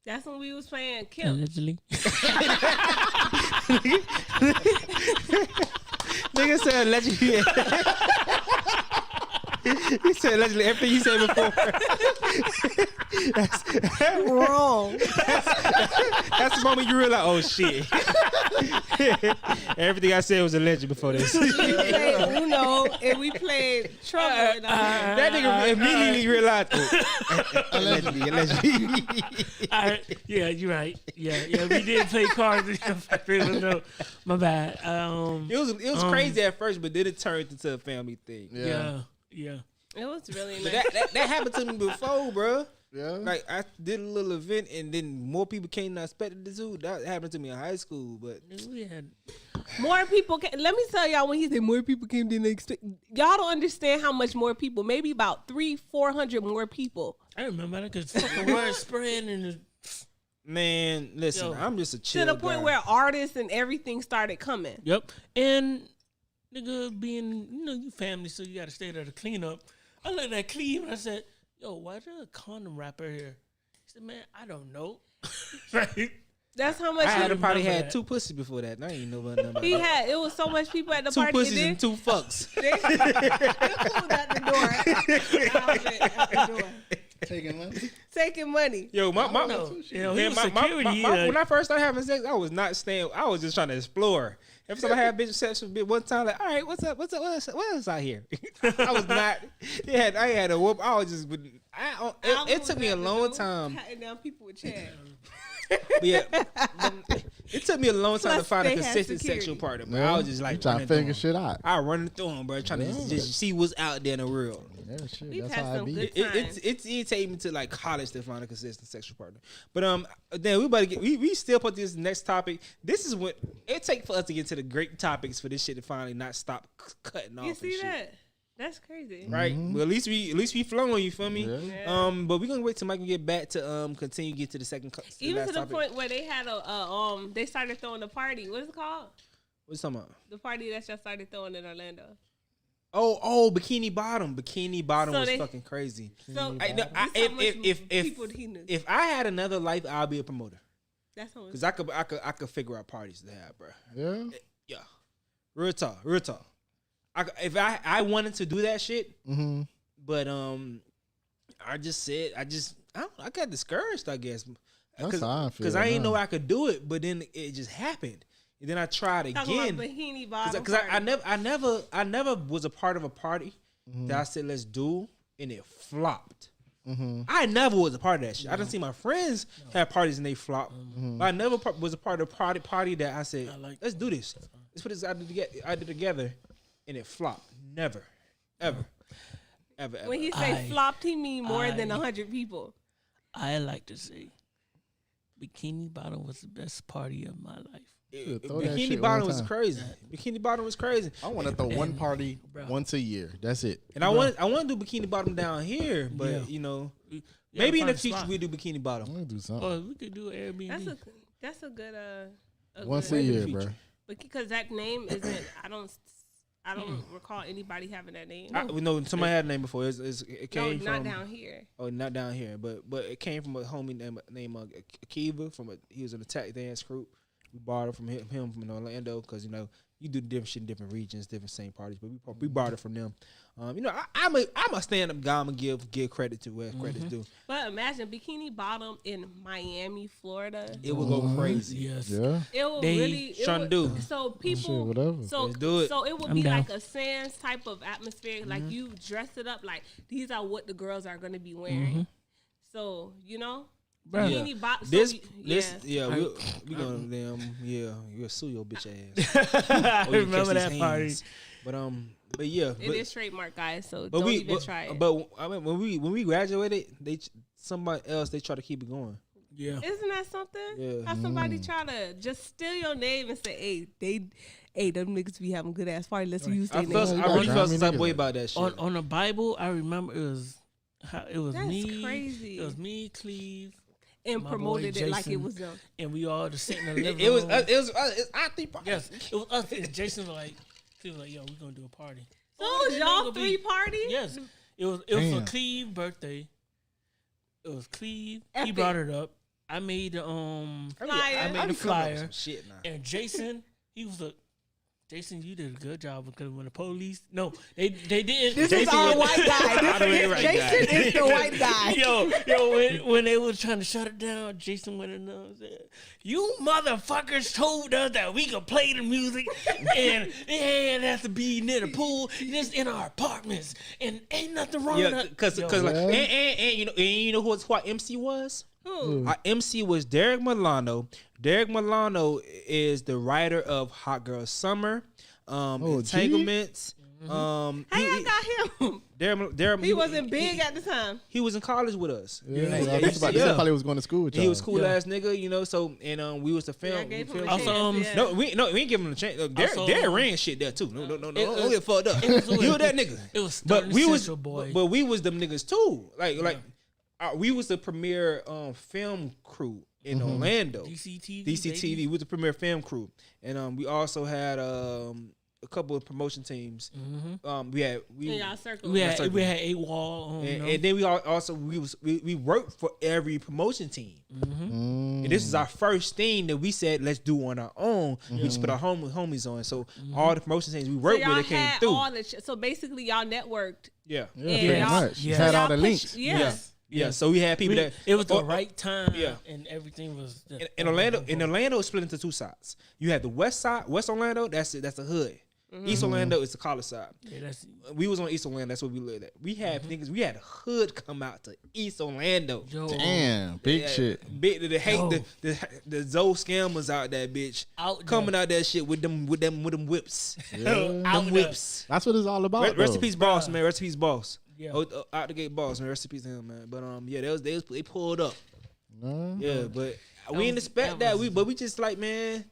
That's when we was playing Kim. allegedly. Nigga said allegedly. He said allegedly everything he said before. Wrong. That's the moment you realize, oh shit. Everything I said was alleged before this. We played Uno and we played Trouble. That nigga immediately realized, oh, allegedly. All right. Yeah, you're right. Yeah, we did play cards in your factory. No, my bad. It was crazy at first, but then it turned into a family thing. Yeah. It was really But nice. that happened to me before, bro. Yeah. Like I did a little event, and then more people came than I expected to do. That happened to me in high school, but We had More people came. Let me tell y'all when he said more people came than they expected. Y'all don't understand how much more people. Maybe about 300-400 more people. I remember that because fucking word spread and the man, listen, Yo. I'm just a To chill the point guy. where artists and everything started coming. Yep. And nigga being, you family, so you gotta stay there to clean up. I looked at that Cleve and I said, yo, why is there a condom wrapper here? He said, man, I don't know. Right? That's how much I had he, probably remember had that. 2 pussies before that. And I ain't know about none of he that. had. It was so much people at the 2 party. pussies And and 2 fucks. then they pulled out the door. Out the door. Taking money. Taking money. Yo, my No. You know, he man, was my- security. when I first started having sex, I was not staying. I was just trying to explore. Every time I had bitch sex with bitch one time, like, all right, what's up? What else out here? I was not. I had a whoop. I was just. It took me a long time. Patting down people with Chad. But yeah, it took me a long time to Plus, find a they had consistent security. sexual partner. But I was just you like trying to running through figure 'em. shit out. I run through them, bro, trying to just see what's out there in the world. Yeah, shit. We've That's had how I some be. good It's irritating me to like college to find a consistent sexual partner. But then we about to get we still put this next topic. This is what it take for us to get to the great topics for this shit to finally not stop cutting off. You and see shit. that? That's crazy. Right, well, at least we flowing. You feel me? Yeah. But we gonna wait till Mike can get back to continue get to the second. Even last to the topic. point where they had they started throwing a party. What is it called? What's talking about? The party that y'all started throwing in Orlando. Oh, Bikini Bottom. Bikini Bottom So was they- fucking crazy. So I, no, I, this how much if people he knew. if I had another life, I'll be a promoter That's how much. because I could figure out parties to have, bro. Yeah. Yeah, real talk. If I wanted to do that shit, Mm-hmm. but I just said I got discouraged, I guess, That's how I feel. because I ain't now. know I could do it, but then it just happened, and then I tried Talking again. about bikini bottom. Because party. I never was a part of a party that I said let's do and it flopped. I never was a part of that shit. I done see my friends have parties and they flop, but I never was a part of a party that I said let's do this. Let's put this idea together, and it flopped. Never, ever. When he say I- flopped, he mean more than I- 100 people. I like to say Bikini Bottom was the best party of my life. Throw that Bikini shit Bottom one was time. crazy. Bikini Bottom was crazy. I want to throw one party Bro. once a year. That's it. And I want to do Bikini Bottom down here, but Yeah. maybe in find the a future spot. we do Bikini I'm Bottom. gonna do something Oh, we could do Airbnb. That's a good once good, a year, feature. bro. but because that name isn't. I don't recall anybody having that name. We know somebody had a name before. It No, came not from down here. Oh, not down here, but it came from a homie named Akiva. He was in a tap dance group. We borrowed it from him from Orlando because you do different shit in different regions, different same parties, but we borrowed it from them. I'm a stand up guy. I'm gonna give credit to where credit's due. But imagine Bikini Bottom in Miami, Florida. It will go crazy. Yes. Yeah. It will They really it tryna would- do. So Shit, people, whatever. so Let's do it. so it would I'm be down. like a Sands type of atmosphere. Like you dress it up like these are what the girls are going to be wearing. So Bro, Bikini Bottom. We gonna you'll sue your bitch ass. I Or you catch remember these that party. hands. But yeah, It is trademark, guys. So but don't even try it. But I mean, when we graduated, somebody else they try to keep it going. Yeah. Isn't that something? Yeah. How somebody try to just steal your name and say, hey, them niggas be having good ass party. Let's use their I name. really felt some type of niggas way like- about that shit. On the Bible, I remember it was That's me. crazy. It was me, Cleve, And my promoted boy it like it Jason. was them. and we all just sitting in the living it was room. it's our three parties. Yes, it was us. And Jason was like, Cleve was like, yo, we gonna do a party. So it was y'all three parties? Yes, it was for Damn. Cleve's birthday. It was Cleve. He Epic. brought it up. I made the Flyer. I made the flyer. Shit now. And Jason, he was a Jason. You did a good job because when the police, no, they didn't. This Jason is our was- white guy. Jason is the white guy. Yo, when they were trying to shut it down, Jason went in there and said, "You motherfuckers told us that we could play the music and it ain't have to be near the pool. It's in our apartments, and ain't nothing wrong with Yeah, that." because Yo, like Yeah. and you know who our MC was? Who? Our MC was Derek Milano. Derek Milano is the writer of Hot Girl Summer, Entanglements. How y'all got him? Derek, He wasn't big at the time. He was in college with us. Yeah, Yeah. I was about to say, Yeah. probably was going to school with y'all. He was cool Yeah. ass nigga, you know. So and we was the film. Yeah, I gave him film- a Also, chance, yeah. No, we ain't giving him a chance. Derek, Also, Derek ran shit there too. No, It don't was- get fucked up. it was- You was that nigga. It was But Sterling we was, Central, boy. but we was them niggas too. Like we was the premier film crew in Orlando. DCTV, DCTV baby. was the premier film crew, and we also had a couple of promotion teams. We had In y'all circle. We That's had like- 8 wall. and then we worked for every promotion team. And this is our first thing that we said let's do on our own. We just put our homies on. So all the promotion teams we So worked with y'all it came had through. all the so basically y'all networked. Yeah. Yeah, Yeah. pretty Y'all- much. yeah. Had So all the y'all links. pitched- Yeah. Yeah. So we had people that it was the oh, right time. yeah. and everything was in Orlando. In Orlando, it's split into two sides. You have the west side, West Orlando. That's it. That's the hood. East Orlando is the college side. Yeah, that's We was on East Orlando. That's where we lived at. We had niggas. We had hood come out to East Orlando. yo. Damn, big Yeah, shit. Big, the hate Yo. the Zoe scammers out that bitch Out coming out that shit with them whips. Yeah. Out Them there. whips. That's what it's all about. Rest in though. peace, boss, man. Rest in peace, boss. Yeah. Out the gate, boss, man. Rest in peace to him, man. But yeah, they pulled up. Nah. Yeah, but we was- didn't expect that that. was- We just like, man.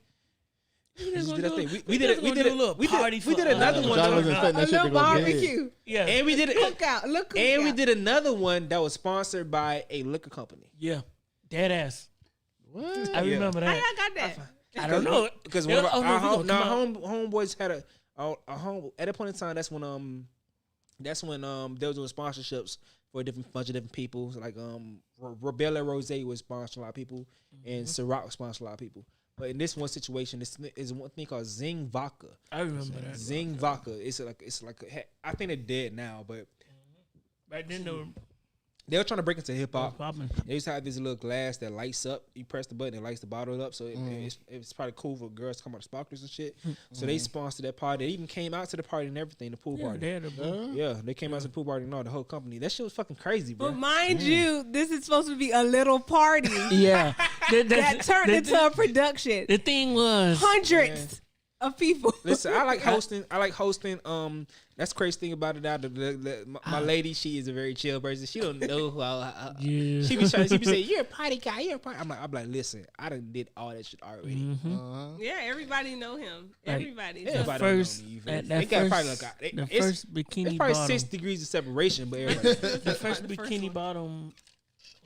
We just just did gonna that do thing. a- We did just it. We gonna did do a it. little We party did for another us. one. Y'all wasn't expecting A that shit to little go big. barbecue. Yeah, And we did it. Cookout. Look And we cookout. did another one that was sponsored by a liquor company. yeah, dead ass. What? I Yeah. remember How that. y'all got that? I don't know Because Yeah, one of oh, no, our we gonna come out. homeboys had a home at that point in time. That's when they was doing sponsorships for a different bunch of different people. Like Rebella Rose was sponsoring a lot of people, and Ciroc was sponsoring a lot of people. But in this one situation, this is one thing called Zing Vodka. I remember that. Zing Vodka. It's like I think they're dead now, but Back then, they were trying to break into hip hop. popping. They used to have this little glass that lights up. You press the button, it lights the bottle up. So it's probably cool for girls to come out with sparklers and shit. So they sponsored that party. They even came out to the party and everything, the pool Yeah, party. they had a boo. Yeah, they came out to the pool party and all the whole company. That shit was fucking crazy, bro. But mind you, this is supposed to be a little party Yeah, that turned into a production. The thing was, Hundreds of people. Listen, I like hosting. That's the crazy thing about it. Now, my lady, she is a very chill person. She don't know who yeah. she be saying, "You're a party guy. You're a party." I'm like, listen, I done did all that shit already. Mm-hmm. Yeah, everybody know him. Like, Everybody. Yeah, So- everybody don't know first, me, you feel that, me? that They got first, probably like the it's first bikini probably bottom, 6 degrees of separation, but everybody. the first The first bikini one. bottom,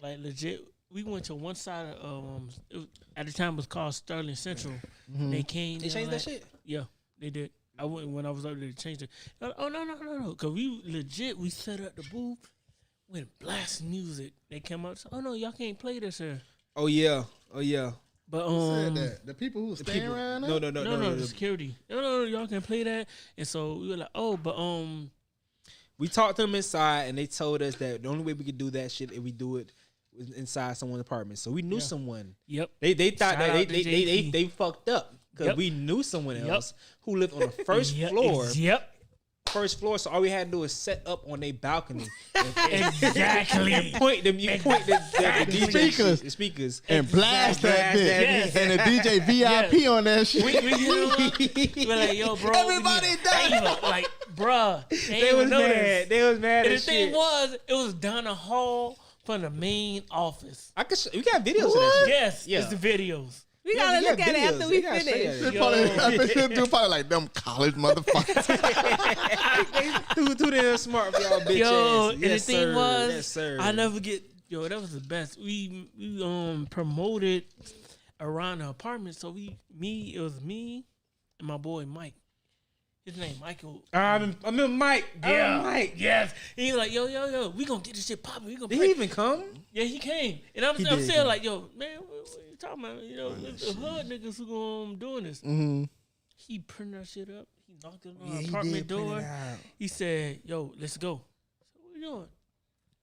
like legit. We went to one side of at the time it was called Sterling Central. They came. They changed that shit. Yeah, they did. I went when I was over there. They changed it. Oh no! Cause we legit we set up the booth, went blast music. They came up. Oh no, y'all can't play this here. Oh yeah. But Said that. The people who stand People, around. no, the security. No, y'all can play that. And so we were like, oh, but We talked to them inside, and they told us that the only way we could do that shit if we do it was inside someone's apartment. So we knew someone. yep. They thought Shout that out to JT. they fucked up because Yep. we knew someone Yep. else who lived on the first Yep, floor. Yep. First floor. So all we had to do was set up on their balcony Exactly. and point them. You point the DJ Speakers. the speakers. And blast that bitch. Yes. And the DJ VIP on that shit. we we're like, yo, bro. Everybody we done. need a favor. Like, bruh. They was mad. They was mad And the as thing shit. was, it was down the hall from the main office. I could. We got videos of that shit. Yes, Yeah. it's the videos. We Yeah, gotta we look got at it videos. after They we gotta show finish. you They probably, I bet he'll do probably like them college motherfuckers. Too damn smart for y'all bitch Yo, ass. and Yes, the thing sir. was, Yes, sir. I never get. Yo, that was the best. We promoted around the apartment. So it was me and my boy Mike. His name Michael. I remember Mike. I remember Mike. Yes. And he was like, yo, we gonna get this shit popping. We gonna Did play. he even come? Yeah, he came. And I'm He saying did. like, yo, man, what you talking about? You know, it's the hood niggas who doing this. Mm-hmm. He printed that shit up. He knocked on Yeah, our he apartment did print door. it out. He said, yo, let's go. So what we doing?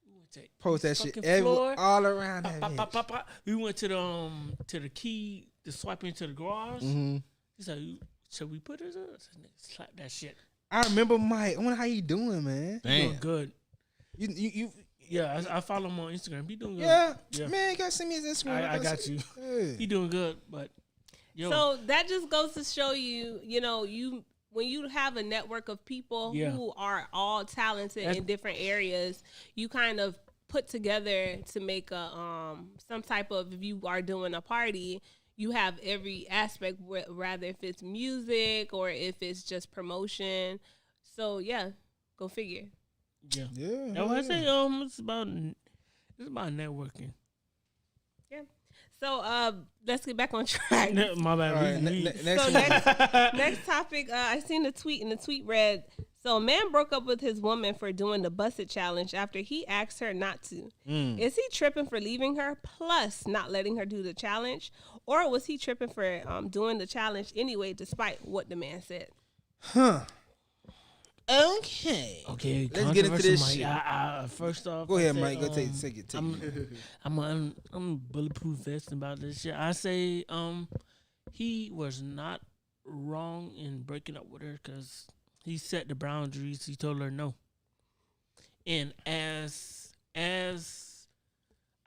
We went to Post that this shit fucking floor. all around that Pop, pop, bitch. pop, pop. We went to the key to swipe into the garage. Mm-hmm. He said, should we put it up? I said, nigga, slap that shit. I remember Mike. I wonder how you doing, man. He doing good. You Yeah, I follow him on Instagram. He doing good. yeah, man. You gotta send me his Instagram. I got you. Yeah. He doing good, but yo, So that just goes to show you, when you have a network of people Yeah. who are all talented in different areas, you kind of put together to make a some type of, if you are doing a party, you have every aspect, rather if it's music or if it's just promotion. So yeah, go figure. yeah. Yeah. That's why I say it's about networking. Yeah. So let's get back on track. My bad. All right, we- next So one. next topic, I seen a tweet, and the tweet read, so a man broke up with his woman for doing the Busted Challenge after he asked her not to. Is he tripping for leaving her, plus not letting her do the challenge? Or was he tripping for doing the challenge anyway, despite what the man said? Okay. Okay, Let's get into this controversial, shit. Mike. First off, Go I ahead, say, Mike. Go take it. I'm bulletproof vesting about this shit. I say he was not wrong in breaking up with her because he set the boundaries. He told her no. And as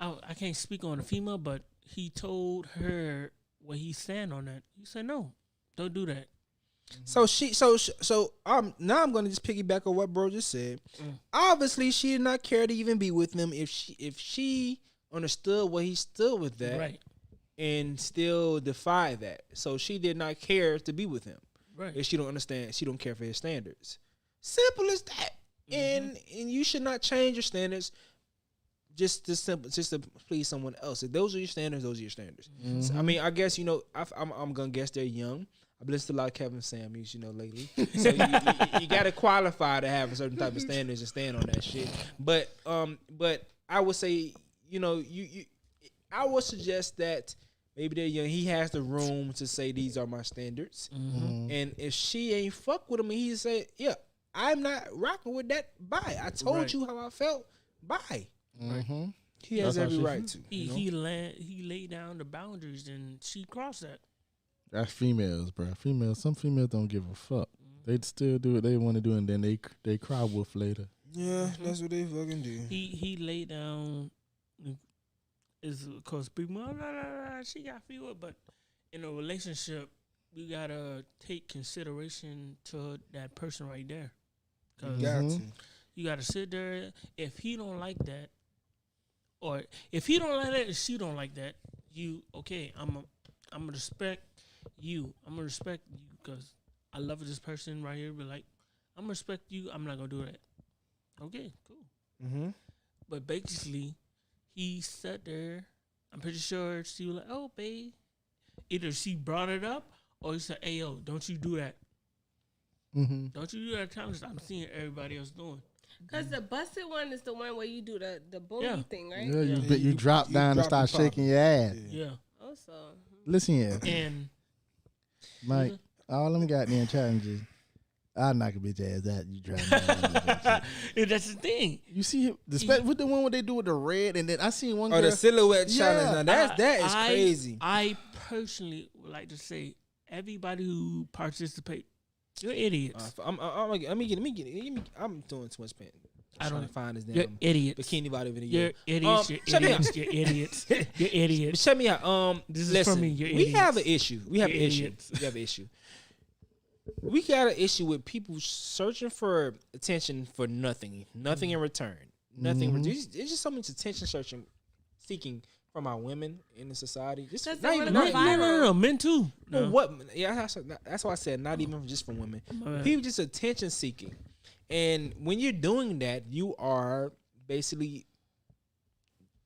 I can't speak on a female, but he told her what he stand on that. He said no, don't do that. So now I'm gonna just piggyback on what bro just said. Obviously, she did not care to even be with him if she understood what he stood with that, Right, and still defied that. So she did not care to be with him. right. If she don't understand, she don't care for his standards. Simple as that. And you should not change your standards just to please someone else. If those are your standards, those are your standards. So, I mean, I guess I'm gonna guess they're young. I've listened to a lot of Kevin Samuels, lately. So you got to qualify to have a certain type of standards and stand on that shit. But I would say, I would suggest that maybe they're young. He has the room to say these are my standards. And if she ain't fuck with him, and he say, yeah, I'm not rocking with that. Bye. I told Right. you how I felt. Bye. Mm-hmm. He has That's how every she right to. He laid down the boundaries and she crossed that. That's females, bro. Some females don't give a fuck. They'd still do what they want to do, and then they cry wolf later. Yeah, that's what they fucking do. He laid down. Is of course people. She got fewer, but in a relationship, you gotta take consideration to that person right there. Cause Got to. you gotta sit there. If he don't like that, or if he don't like that, and she don't like that, I'm gonna respect you. I'm gonna respect you because I love this person right here. But like, I'm gonna respect you. I'm not gonna do that. Okay, cool. Mm-hmm. But basically, he sat there. I'm pretty sure she was like, "Oh, babe." Either she brought it up or he said, "Hey, yo, don't you do that? Mm-hmm. Don't you do that challenge I'm seeing everybody else doing." Because the busted one is the one where you do the boogie Yeah. thing, right? Yeah, Yeah. you drop you down and drop start and pop. shaking your ass. Yeah, Also, Listen here, and Mike. All them goddamn challenges, I'll knock a bitch ass out. You try. to and that's the thing. You see him, with the one where they do with the red, and then I seen one Oh, girl. the silhouette Yeah. challenge. Now that is crazy. I personally would like to say everybody who participates, you're idiots. I'm doing too much pain. I Trying don't- to find his You're damn idiots. bikini body video. You're idiots. You're shut me idiots. up. You're idiots. You're But idiots. check me out. This is listen, from me. You're we idiots. have an issue. We have You're an issue. idiots. We have an issue. We got an issue with people searching for attention for nothing in return. nothing. It's just so much attention seeking from our women in the society. Just That's not the even one not, about No, men too. well, No. what? Yeah, that's why I said not even just from women. People just attention seeking, and when you're doing that, you are basically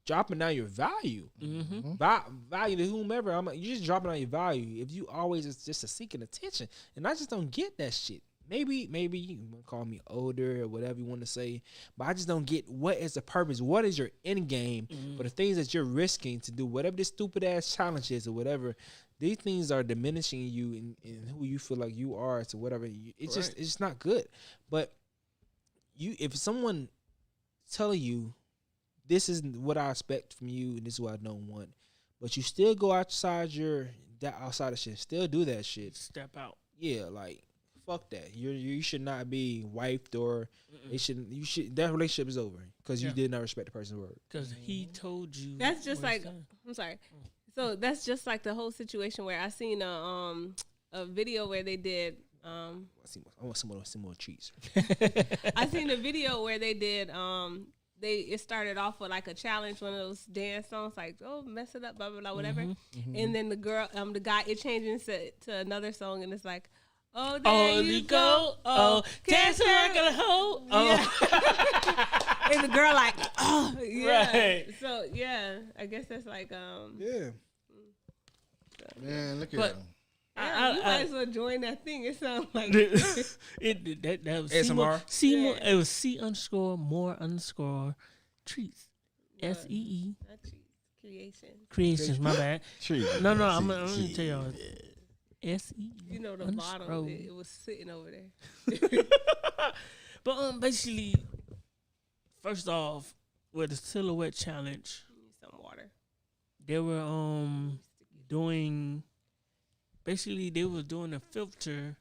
dropping down your value. Value to whomever. You're just dropping down your value if you always is just seeking attention. And I just don't get that shit. Maybe you can call me older or whatever you want to say, but I just don't get what is the purpose. What is your end game for the things that you're risking to do, whatever this stupid ass challenge is or whatever. These things are diminishing you in who you feel like you are to whatever. It's just not good. But if someone telling you this is what I expect from you and this is what I don't want, but you still go outside outside of shit, still do that shit. Step out. Yeah, like fuck that. You should not be wiped or that relationship is over because you did not respect the person's word. Because he told you. That's just what he like, said. I'm sorry. So that's just like the whole situation where I seen a video where they did I want some more treats. I seen a video where they did it started off with like a challenge, one of those dance songs, like mess it up, blah blah blah, whatever. And then the guy, it changes to another song, and it's like, oh there you go, dance like a hoe. Yeah. And the girl like, oh yeah. Right. So yeah, I guess that's like Yeah. Man, look at But- him. you might as well join that thing. It sounds like that was ASMR? Seymour. It was C_more_treats. SEE creations. My bad. No, I'm gonna tell y'all. SEE. You know the bottom. It was sitting over there. But basically, first off, with the silhouette challenge, Need some water. they were doing. Basically, they were doing a filter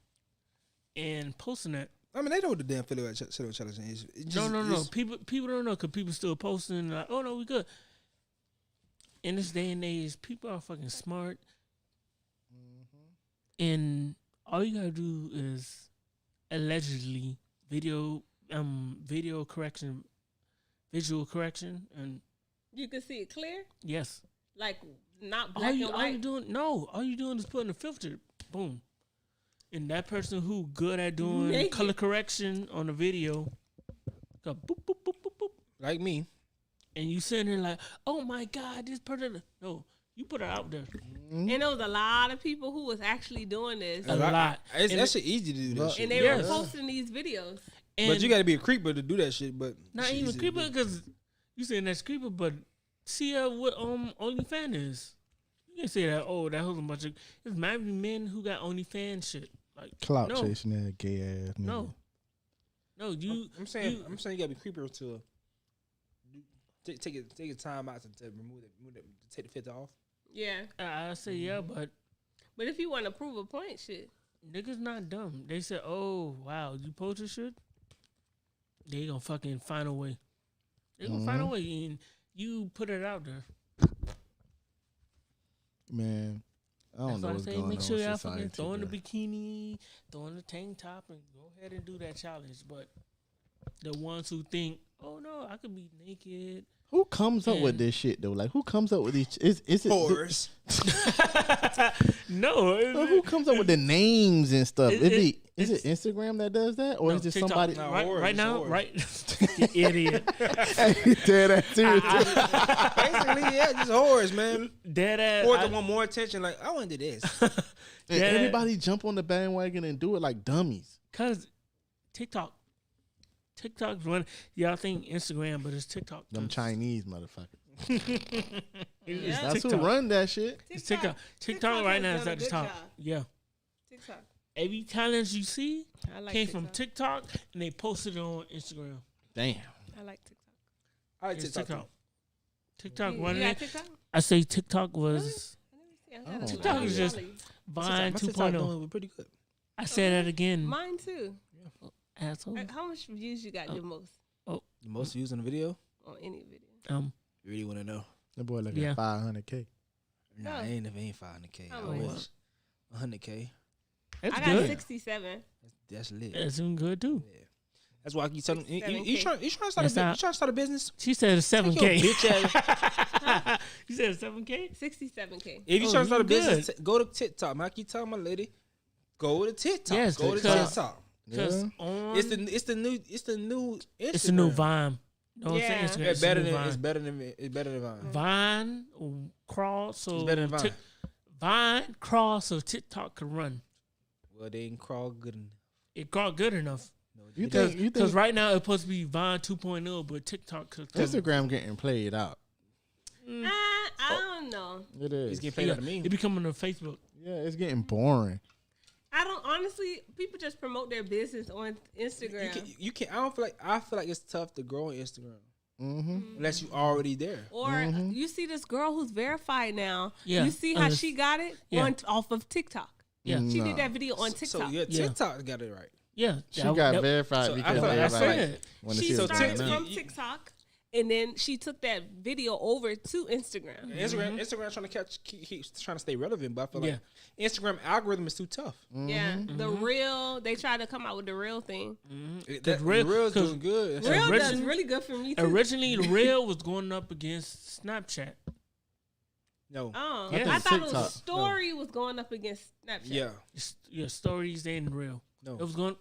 and posting it. I mean, they know what the damn silhouette challenge is. No. People don't know because people still posting like, oh no, we good. In this day and age, people are fucking smart, and all you gotta do is allegedly visual correction, and You can see it clear, yes, like not black and white. All you doing is putting a filter, boom, and that person who good at doing Naked. color correction on the video, go boop boop boop boop boop. like me. And you sitting there like, oh my God, this person. No, you put it out there. And there was a lot of people who was actually doing this, A lot. It's And that shit easy to do that shit. and they Yes. were posting these videos. And But you got to be a creeper to do that shit. But not shit even easy to creeper do. because you saying that's creeper, but see what OnlyFans is. You can say that. Oh, that was a bunch of. There's many men who got OnlyFans shit. Like Clout no, chasing that gay ass nigga. no. You. I'm saying you you got to be creeper to take your time out to remove it, to take the filter off. Yeah, I say yeah, but but if you want to prove a point, shit. niggas not dumb. They said, oh wow, you posted shit. They gonna fucking find a way. They gonna find a way, and you put it out there. Man, I don't That's know why I what's say going make on sure with y'all fucking society. throw in the bro. bikini, throw in the tank top, and go ahead and do that challenge. But the ones who think, oh no, I could be naked. Who comes up with And- this shit though? Like, who comes up with these? Is it? Whores. No, Who comes up with the names and stuff? Is it it's- Instagram that does that, or no, is it TikTok. somebody? No. right, Whores, right now, whores. right? You idiot. Dead ass serious. Basically, yeah, just whores, man. Dead ass. Whores that want more attention. Like, I want to do this. And Yeah. everybody jump on the bandwagon and do it like dummies. Cause TikTok's one. Y'all think Instagram, but it's TikTok. Them 'cause Chinese motherfuckers. it's That's TikTok. who run that shit. It's TikTok right now has is done at a the good top. job. Yeah. TikTok. Every challenge you see I like came TikTok. from TikTok, and they posted it on Instagram. Damn. I like TikTok. I like It's TikTok. TikTok. TikTok You running got it. TikTok? I say TikTok was I Oh. got TikTok is just My Vine TikTok 2.0. doing pretty good. I say that again, Mine too. asshole. How much views you got the most The most views on the video. on any video? You really want to know? That boy like Yeah. at 500K. Nah, Oh. ain't 500K. How I much? wish 100K. That's I got good. 67. That's lit. That's doing good too. Yeah. That's why I keep telling you. 7K. You trying to start That's you not- trying to start a business? She said it's Take your 7K. bitch ass. You said it's 7K. 67K. If you Oh, trying to start a you business, good. go to TikTok. I keep telling my lady, go to TikTok. Yes, go to because- TikTok. Because Yeah. on It's the new Instagram. it's a new Vine. No, Yeah. I'm saying Yeah, it's better a new than Vine. it's better than Vine. Vine, Cross, or It's better than Vine. Vine, Cross, or TikTok could run. Well, they ain't crawl good enough. It got good enough. No, You they- think Because right now it's supposed to be Vine 2.0, but TikTok could. Instagram getting played out? I don't know. It it's is. getting played out of me. It becoming a Facebook. Yeah, it's getting boring. I don't honestly. People just promote their business on Instagram, You can. I feel like it's tough to grow on Instagram Mm-hmm. unless you already there. or you see this girl who's verified now. Yeah. You see how she got it Yeah. off of TikTok. Yeah. She Nah. did that video on TikTok. So yeah, Yeah. TikTok got it right. Yeah. She that- got that- verified So I because feel like- I That's feel like- everybody it. want to She see what's started going on. from TikTok, and then she took that video over to Instagram. Instagram trying to keep trying to stay relevant, but I feel like Yeah. Instagram algorithm is too tough. Yeah, the real. They tried to come out with the real thing. The Real- real is 'cause doing good. Yeah, Real originally- does really good for me too. Originally, the Reel was going up against Snapchat. No, Oh, Yeah. I thought it TikTok. was story was going up against Snapchat. yeah, Your stories and Reel. no, It was going.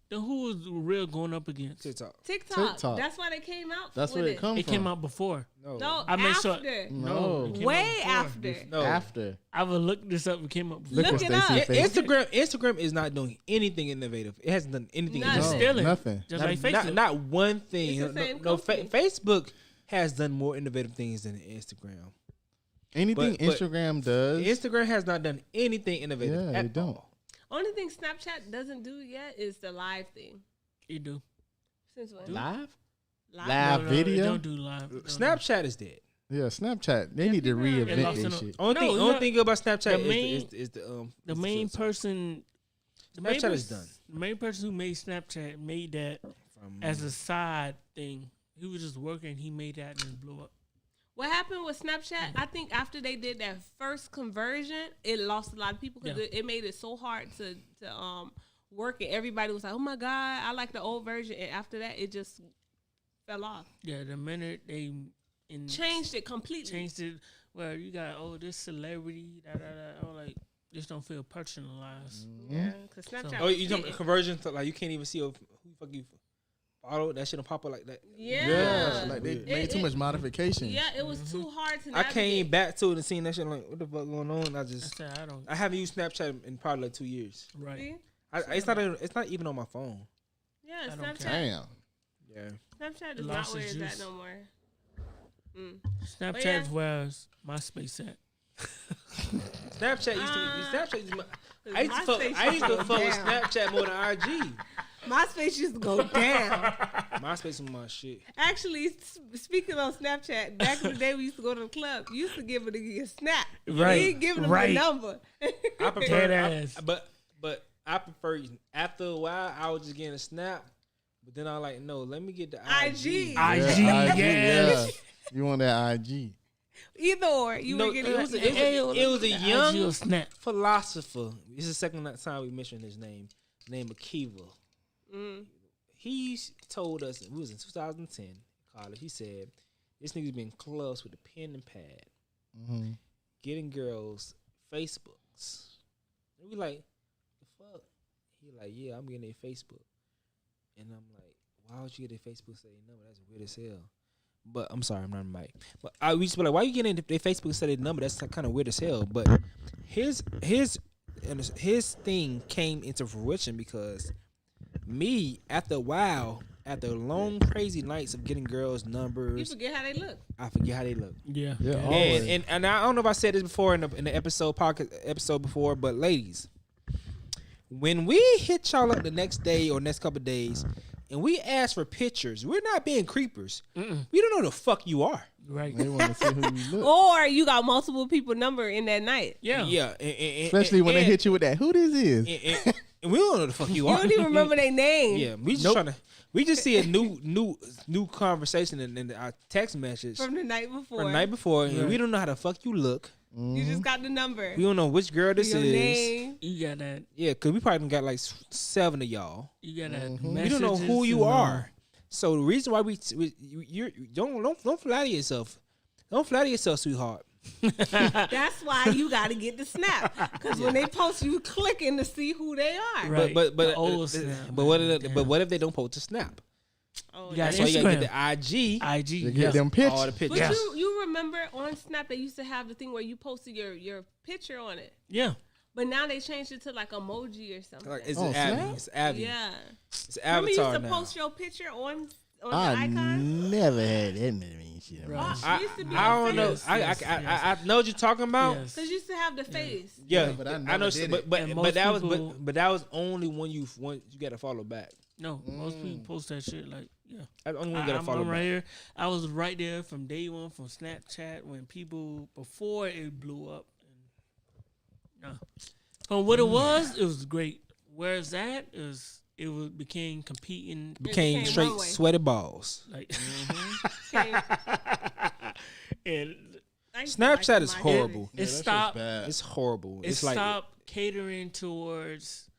Then who was the Reel going up against? TikTok. TikTok. That's why they came out. That's with where it comes It from. came out before. No, No, I made after. sure- No. it came Way out before. after. no. After. I would look this up. It came up before. Look Look at it up. Stacey's face. Instagram is not doing anything innovative. It hasn't done anything. Nothing. It's innovative. stealing. Nothing. Just Not, like Facebook. not one thing. It's the same No, company. Facebook has done more innovative things than Instagram. Anything But Instagram does. Instagram has not done anything innovative. Yeah, at they don't. all. Only thing Snapchat doesn't do yet is the live thing. You do. Since when? Live? Live. Live They video? don't do live. They don't do- Snapchat is dead. Yeah, Snapchat. They need to people are- They reinvent lost this in shit. Only No, thing, you only know, thing good about Snapchat the is main- the main filter. person. The Snapchat main is pers- done. The main person who made Snapchat made that From- as a side thing. He was just working. He made that and it blew up. What happened with Snapchat? I think after they did that first conversion, it lost a lot of people because Yeah. it made it so hard to work, and everybody was like, "Oh my god, I like the old version." And after that, it just fell off. Yeah, the minute they Changed it completely. changed it, well, you got this celebrity, da da da. I'm like, this don't feel personalized. Yeah, because Snapchat. Oh, was you talking hitting. conversion to like you can't even see who the fuck you follow. That shit don't pop up like that. Yeah. Yeah, like they It- made too much modification. Yeah, it was too hard to. I Navigate. came back to it and seen that shit. I'm like, what the fuck going on? I said, I don't. I haven't used Snapchat in probably like 2 years. Right. See? It's not even on my phone. Yeah, I don't Snapchat. Damn. Yeah. Snapchat is Lost not where its it's at juice. no more. Snapchat yeah. is where MySpace at. Snapchat used to be. Snapchat used to be. I used to fuck. MySpace I used to used to fuck go with down. Snapchat more than IG. MySpace used to go down. MySpace was my shit. Actually, speaking on Snapchat, back in the day we used to go to the club. You used to give it a snap. Right, You ain't giving them right. a number. I prefer, Dead ass. but I prefer after a while I was just getting a snap, but then I like no, let me get the IG. IG. IG, Yeah, yes. yeah. You want that IG? Either or. You No, were getting it was a IG young or Snap. philosopher. This is the second time we mentioned his name. Named Akiva. He told us we was in 2010 college. He said this nigga's been close with a pen and pad, getting girls Facebooks. And we like, the fuck? He like, yeah, I'm getting their Facebook, and I'm like, why would you get their Facebook? Say number? That's weird as hell. But I'm sorry, I'm not Mike. But I used to be like, why you getting their Facebook and say their number? That's kind of weird as hell. But his thing came into fruition because me, after a while, after long crazy nights of getting girls' You numbers, forget how they look. I forget how they look. Yeah. Yeah. Always. And I don't know if I said this before in the episode before, but ladies, when we hit y'all up the next day or next couple of days, and we ask for pictures, we're not being creepers. We don't know the fuck you are. Right. They want to see who you look. Or you got multiple people number in that night. Yeah. Yeah, Especially when they hit you with that. Who this is? and we don't know the fuck you You are. don't even remember their name. Yeah, we just trying to. We just see a new conversation in our text message From the night before. from the night before, and we don't know how the fuck you look. You just got the number. We don't know which girl this Your is. name. You got that. Yeah, because we probably done got like 7 of y'all. You got that. We don't know who you are. So the reason why you don't flatter yourself. Don't flatter yourself, sweetheart. That's why you got to get the snap. Because when they post, you clicking to see who they are. Right. But The old snap, but what if they don't post a snap? Oh, You got That's why you gotta get Instagram. the IG. To get them pitch. All the But pictures. Yeah. you remember on Snap they used to have the thing where you posted your picture on it. Yeah. But now they changed it to like emoji or something. Like it's Oh, an Abby. Snap? It's Abby. Yeah. It's Remember you Avatar used to now. post your picture on the I icon? never had that many shit. Right. man. Oh, it used to be I on don't know. face. I know what you're talking about. Yes. Because you used to have the face. Yeah, Yeah, but I I never know. did But it. but, And but most that was people- but that was only when you got to follow back. No, most people post that shit like, yeah. That's the only one you got to I'm follow right back. here. I was right there from day one from Snapchat when people before it blew up. And, from what it was great. Where it's at is became competing Became became straight runway. sweaty balls. like, Okay. and I used to Snapchat like is my horrible. it stopped. It's horrible. It It's like stopped catering towards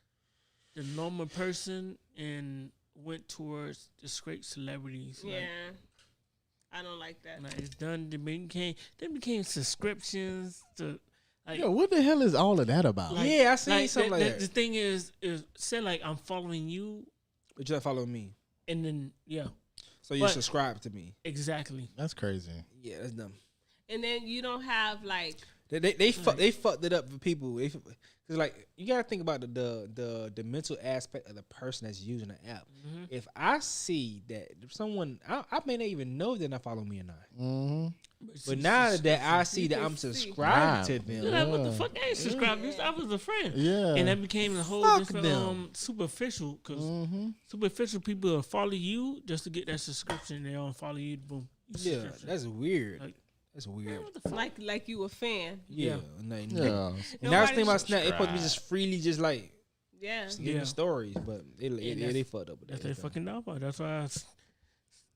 the normal person and went towards the straight celebrities. Yeah. Like, I don't like that. like it's done. They became subscriptions to like. Yo, what the hell is all of that about? Like- yeah, I seen something the, like the, that. the thing is say like I'm following you, But you follow me, and then so you But- subscribe to me. exactly. That's crazy. Yeah, that's dumb. And then you don't have like They fucked it up for people. Cause like you gotta think about the mental aspect of the person that's using the app. Mm-hmm. If I see that someone, I may not even know they're not following me or not. Mm-hmm. But now that I see You that can I'm see. subscribed to You're them, like, what the fuck? I ain't subscribed. This I was a friend. Yeah. And that became a whole Fuck different them. superficial because Mm-hmm. superficial people will follow you just to get that subscription. They don't follow you. Boom. yeah, Subscription. that's weird. Like, That's weird. what the fuck? like you a fan. Yeah, Yeah. And Yeah. now I was Nobody thinking about Snap. It's supposed to be subscribe. just freely, just like Yeah. just giving Yeah. stories, but they fucked up with That's that. their fucking downfall. That's why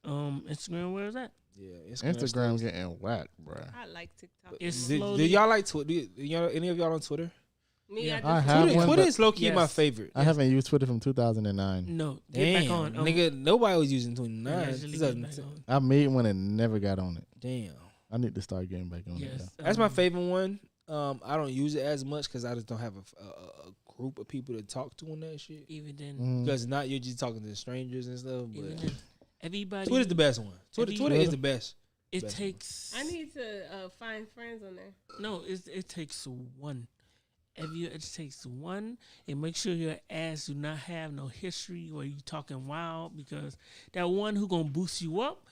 Instagram where is that? Yeah, Instagram getting whacked, bruh. I like TikTok. It's Do slowly. y'all like Twitter? Any of y'all on Twitter? Me, Yeah. I I just have Twitter, one, Twitter but- is low key my Yes. favorite. I haven't used Twitter from 2009. No, get Damn, back on. nigga, nobody was using 29. Allegedly get back on. I made one and never got on it. Damn, I need to start getting back on it. Yes, that's my favorite one. I don't use it as much because I just don't have a group of people to talk to on that shit. Even then, Mm. Because not you're just talking to strangers and stuff. even But then, everybody. Twitter's the best one. Twitter Twitter is the best. It best takes. I need to find friends on there. No, it takes one. It takes one, and make sure your ass do not have no history where you talking wild because that one who gonna boost you up,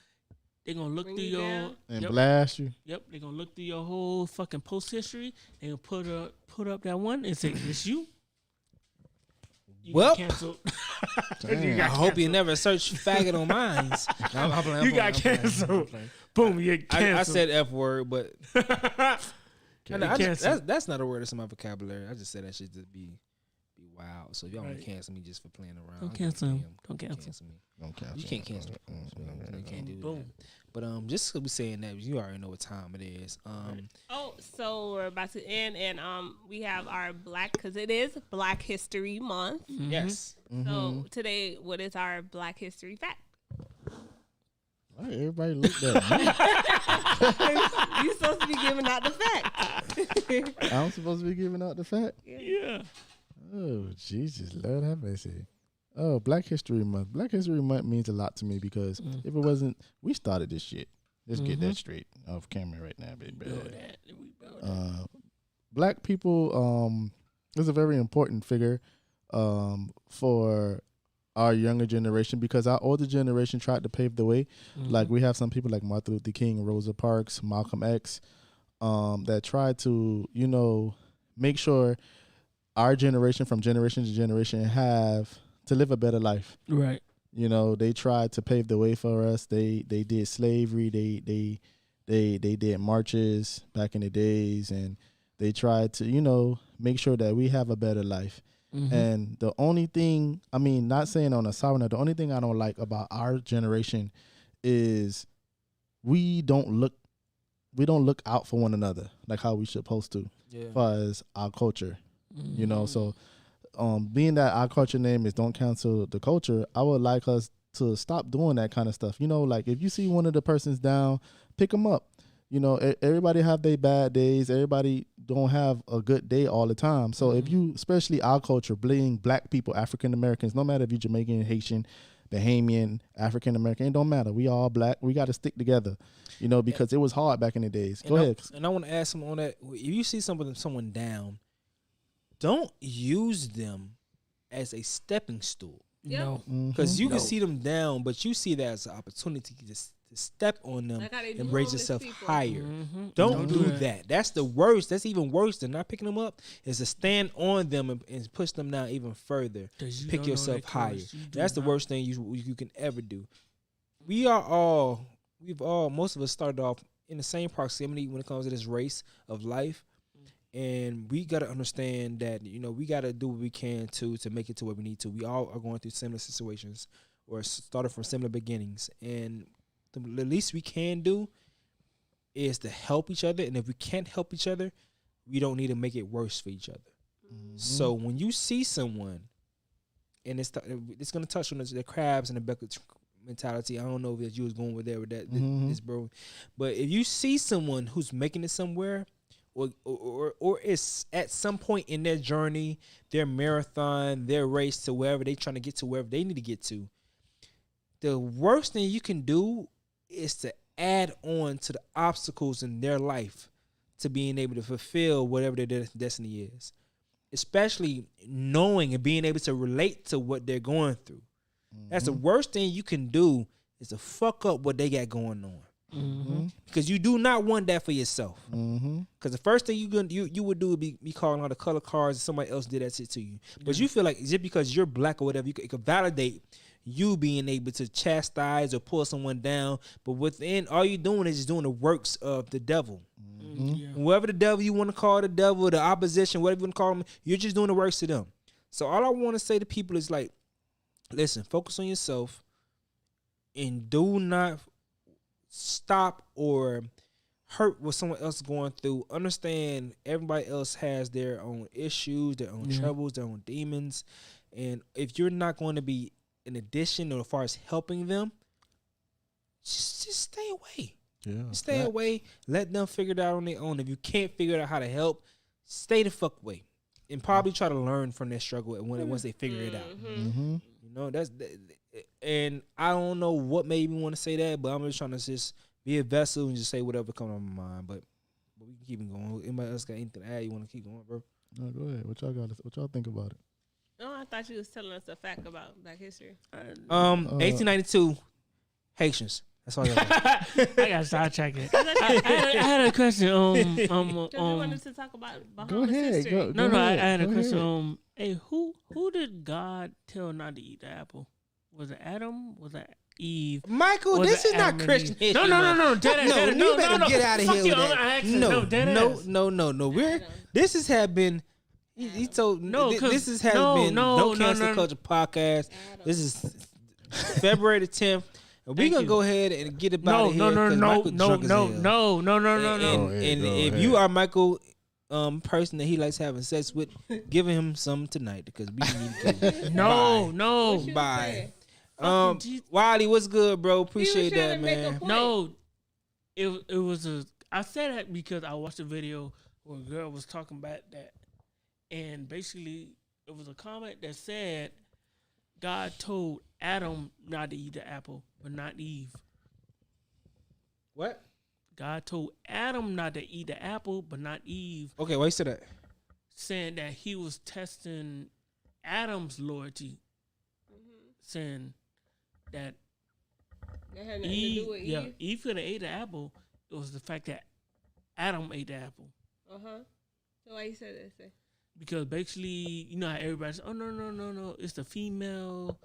they gonna look Bring through you your down? And yep, blast you. yep, they gonna look through your whole fucking post history. They gonna put up that one and say it's you. You Well, got canceled. Damn. I hope you never search faggot on mine. No, I'm playing, You got canceled. Boom, you get canceled. I said F word, but I know, canceled. that's not a word that's in my vocabulary. I just said that shit to be wild. So if y'all want Right. to cancel me just for playing around, Don't I'm cancel like, him. damn, Don't cancel. me. Don't cancel. You can't cancel me. So you can't do Boom. that. But just 'cause we saying that, you already know what time it is. Oh, so we're about to end, and we have our because it is Black History Month. Yes. So today, what is our Black History fact? Why everybody looked at me? You supposed to be giving out the fact. I'm supposed to be giving out the fact. Yeah. Oh, Jesus, Lord have mercy. Oh, Black History Month. Black History Month means a lot to me because if it wasn't, we started this shit. Let's get that straight off camera right now, baby. Build that. We build that. Black people is a very important figure for our younger generation because our older generation tried to pave the way. Like we have some people like Martin Luther King, Rosa Parks, Malcolm X, that tried to, make sure our generation from generation to generation have to live a better life. Right. They tried to pave the way for us. They did slavery. They did marches back in the days, and they tried to make sure that we have a better life. And the only thing, not saying on a sour note, the only thing I don't like about our generation is we don't look we don't look out for one another like how we supposed to, Yeah. as far as our culture. You know, so being that our culture name is Don't Cancel the Culture, I would like us to stop doing that kind of stuff. You know, like if you see one of the persons down, pick them up. You know, everybody have their bad days. Everybody don't have a good day all the time. So if you, especially our culture, being black people, African Americans, no matter if you're Jamaican, Haitian, Bahamian, African American, it don't matter. We all black. We got to stick together, you know, because it was hard back in the days. Go ahead. And I want to ask someone on that. If you see someone down, don't use them as a stepping stool. Yep. No. Because you can see them down, but you see that as an opportunity to step on them Like how they do and raise homeless yourself people. higher. Mhm. Don't do that. That's the worst. That's even worse than not picking them up. Is to stand on them and push them down even further. 'Cause you Pick don't know yourself their higher. courage. You do That's the not. worst thing you can ever do. We've all, most of us started off in the same proximity when it comes to this race of life. And we got to understand that, you know, we got to do what we can to make it to where we need to. We all are going through similar situations or started from similar beginnings. And the least we can do is to help each other. And if we can't help each other, we don't need to make it worse for each other. So when you see someone, and it's going to touch on the crabs and the bucket mentality. I don't know if you was going with there with that, this bro. But if you see someone who's making it somewhere, or is at some point in their journey, their marathon, their race to wherever they trying to get to, wherever they need to get to, the worst thing you can do is to add on to the obstacles in their life to being able to fulfill whatever their destiny is, especially knowing and being able to relate to what they're going through. That's the worst thing you can do, is to fuck up what they got going on. Because you do not want that for yourself. Because the first thing you would do would be calling all the color cards and somebody else did that shit to you. But you feel like just because you're black or whatever, it could validate you being able to chastise or pull someone down. But within, all you're doing is just doing the works of the devil. Yeah. Whoever the devil you want to call the devil, the opposition, whatever you want to call them, you're just doing the works of them. So all I want to say to people is like, listen, focus on yourself and do not stop or hurt what someone else is going through. Understand everybody else has their own issues, their own troubles, their own demons. And if you're not going to be an addition or as far as helping them, just stay away. Yeah. Stay away. Let them figure it out on their own. If you can't figure out how to help, stay the fuck away. And probably try to learn from their struggle once they figure it out. You know, and I don't know what made me want to say that, but I'm just trying to just be a vessel and just say whatever comes on my mind. But we can keep it going. Anybody else got anything to add? You want to keep going, bro? No, go ahead. What y'all think about it? Oh, I thought you was telling us a fact about Black history. 1892 Haitians. That's all. I got sidetracked. I had a question. Because we wanted to talk about Bahamas history. No, I had a question. Hey, who did God tell not to eat the apple? Was it Adam? Was it Eve? Michael, Was this it is not Adam and Christian Eve? history. No. Dead You better get out of Fuck here you, with I'm that. asking. No, dead ass. No. This has had been. He told No, this has had no, been no, Don't no, Cancel no. Culture podcast. This is February the 10th. And we're Thank gonna you. go ahead and get about it here. No. And if you are Michael, person that he likes having sex with, give him some tonight because we need to. No. Bye. Fucking Jesus. Wiley, what's good, bro? He was Appreciate trying that, to make a man. point. No, it was a. I said that because I watched a video where a girl was talking about that, and basically it was a comment that said God told Adam not to eat the apple, but not Eve. What? God told Adam not to eat the apple, but not Eve, Okay, why you said that? saying that he was testing Adam's loyalty, saying that That had nothing to Eve, do with Eve. Eve could have ate the apple. It was the fact that Adam ate the apple. So why you said that? Say? Because basically, you know how everybody says, oh, no, it's the female,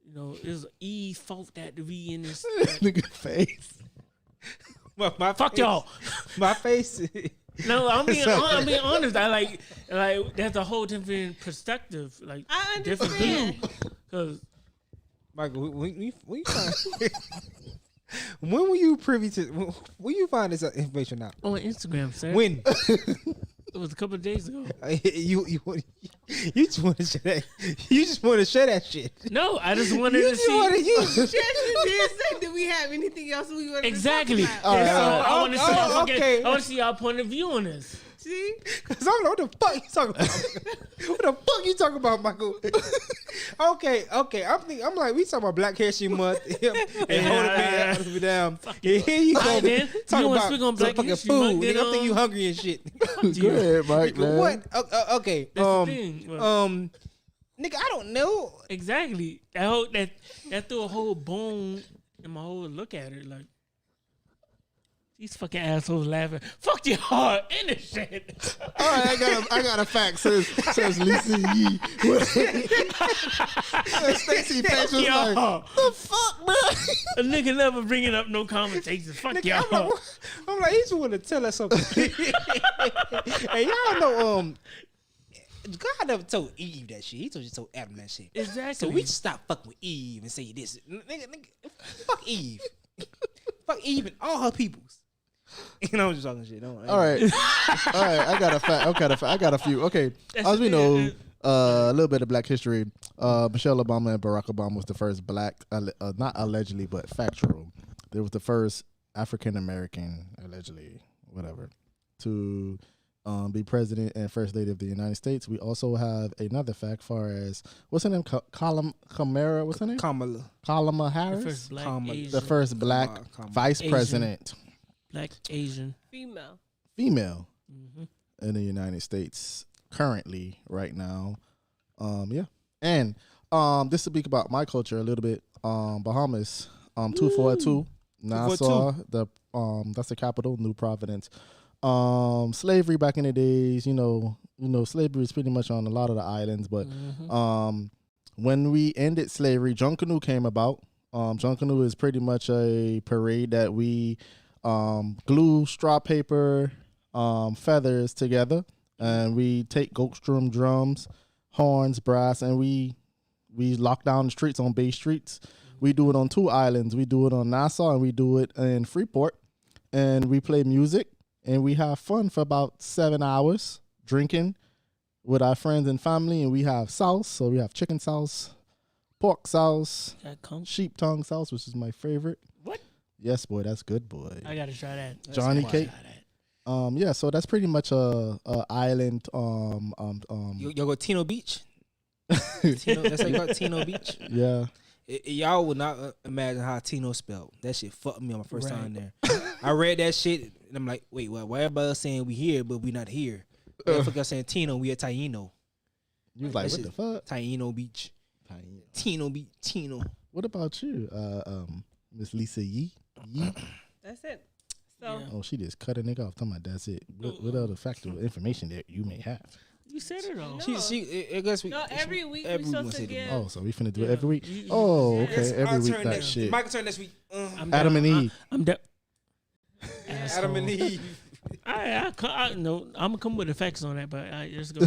you know, it's Eve's fault that to be in this. Nigga face. My Fuck face- y'all. My face. No, I'm being honest. I like that's a whole different perspective. Like, I different understand. view. Because Michael, we trying. When were you privy to? When you find this information out? On Instagram, sir. When? It was a couple of days ago. you just want to share that. You just want to share that shit. No, I just wanted You to just see. want to use. Just did say, do we have anything else we want Exactly. to talk about? Yeah, so I want to see. Oh, okay. I want to see y'all point of view on this. See? Cause I don't know what the fuck you talking about. What the fuck you talking about, Michael? okay. I'm like, we talking about Black History Month and hold me down. Yeah, here you go. Alright, then. Talk You wanna about speak on some Black fucking History food. Month, then, Nigga, I'm thinking you hungry and shit. Go ahead, Mike, man. What? Okay. That's the thing. Nigga, I don't know. Exactly. That threw a whole bone in my whole look at it. Like these fucking assholes laughing. Fuck your heart in this shit. All right, I got a fact. Says Lisa Yee. Stacey Patch was like, the fuck, man? A nigga never bringing up no conversations. Fuck Nigga, y'all. I'm like, he just want to tell us something. Hey, y'all know, God never told Eve that shit. He just told Adam that shit. Exactly. So we just stop fucking with Eve and say this. Nigga, fuck Eve. Fuck Eve and all her peoples. You know, I'm just talking shit. All right. I got a fact. I got a few. Okay, as we know, a little bit of Black history. Michelle Obama and Barack Obama was the first black, not allegedly, but factual. There was the first African American, allegedly, whatever, to be president and first lady of the United States. We also have another fact, far as what's her name, Kamala. What's her name? Kamala Harris. The first black Kamala. Asian. The first black vice Asian. president, Black Asian. Female. female Mm-hmm. in the United States currently right now. Yeah. And to speak about my culture a little bit, Bahamas, 242, Nassau, that's the capital, New Providence. Slavery back in the days, you know, slavery is pretty much on a lot of the islands, but when we ended slavery, Junkanoo came about. Junkanoo is pretty much a parade that we glue straw paper, feathers together, and we take Goldstrom drums, horns, brass, and we lock down the streets on Bay Streets. We do it on two islands. We do it on Nassau and we do it in Freeport, and we play music and we have fun for about 7 hours drinking with our friends and family, and we have sauce. So we have chicken sauce, pork sauce, sheep tongue sauce, which is my favorite. What? Yes, boy, that's good, boy. I gotta try that. Johnny cake. Yeah, so that's pretty much a island. You go Tino Beach. Tino, that's how you got Tino Beach. Yeah. Y'all would not imagine how Tino spelled. That shit fucked me on my first time there. I read that shit and I'm like, wait, what? Why everybody else saying we here but we not here? Motherfucker saying Tino, we at Taino. You was like, what the fuck? Taino Beach. Tino Beach. Tino. What about you, Miss Lisa Yee? That's it. So Oh, she just cut a nigga off. Talking about that's it. What other factual information that you may have? You said it all. No. I guess we. No, every week we every supposed week to we say give. Oh, so we finna do it Yeah. every week? You- Oh, Yes, okay. Every Our week turn that next- shit. Michael turn this week. Adam and Eve. I'm down. Adam and Eve. No, I'm gonna come with the facts on that, but let's go.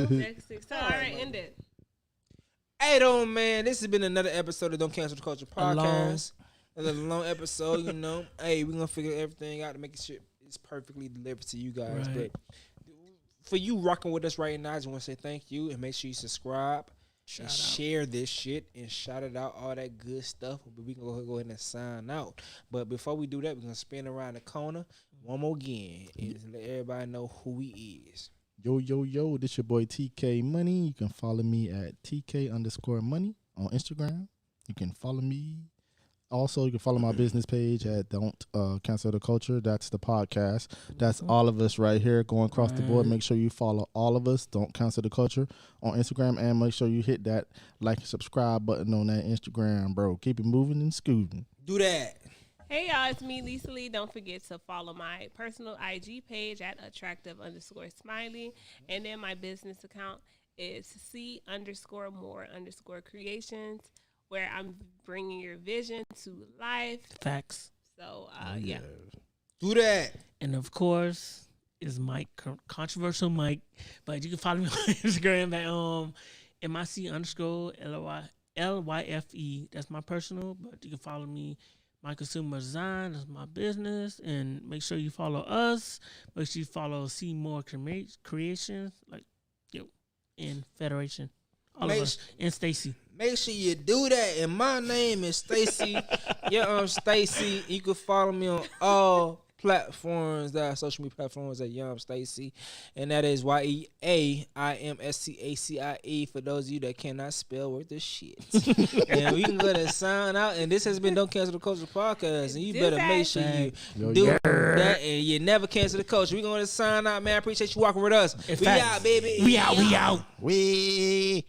Next week. So all right, end it. Hey, though, man. This has been another episode of Don't Cancel the Culture podcast. Another long episode, you know. Hey, we're gonna figure everything out to make sure it's perfectly delivered to you guys. Right. But for you rocking with us right now, I just want to say thank you and make sure you subscribe and share this shit and shout it out, all that good stuff. But we can go ahead and sign out. But before we do that, we're gonna spin around the corner one more again and let everybody know who he is. Yo, this your boy TK Money. You can follow me at TK_money on Instagram. You can follow me. Also, you can follow my business page at Don't Cancel the Culture. That's the podcast. That's all of us right here going across the board. Make sure you follow all of us. Don't Cancel the Culture on Instagram, and make sure you hit that like and subscribe button on that Instagram, bro. Keep it moving and scooting. Do that. Hey y'all, it's me, Lisa Lee. Don't forget to follow my personal IG page at attractive_smiley. And then my business account is C_more_creations, where I'm bringing your vision to life. Facts. So, yeah. Do that. And of course, is Mike, controversial Mike. But you can follow me on Instagram at MIC_LYFE. That's my personal, but you can follow me My Consumer Design is my business, and make sure you follow us. Make sure you follow See More Creations, like and Federation, all of us, and Stacy. Make sure you do that. And my name is Stacy. Stacy. You can follow me on all platforms, that social media platforms at Young Stacy, and that is YEAIMSTACIE for those of you that cannot spell worth the shit. And we can go to sign out. And this has been Don't Cancel the Culture podcast, and you better make sure you do that, and you never cancel the culture. We gonna sign out, man. I appreciate you walking with us. We out, baby. We out. We.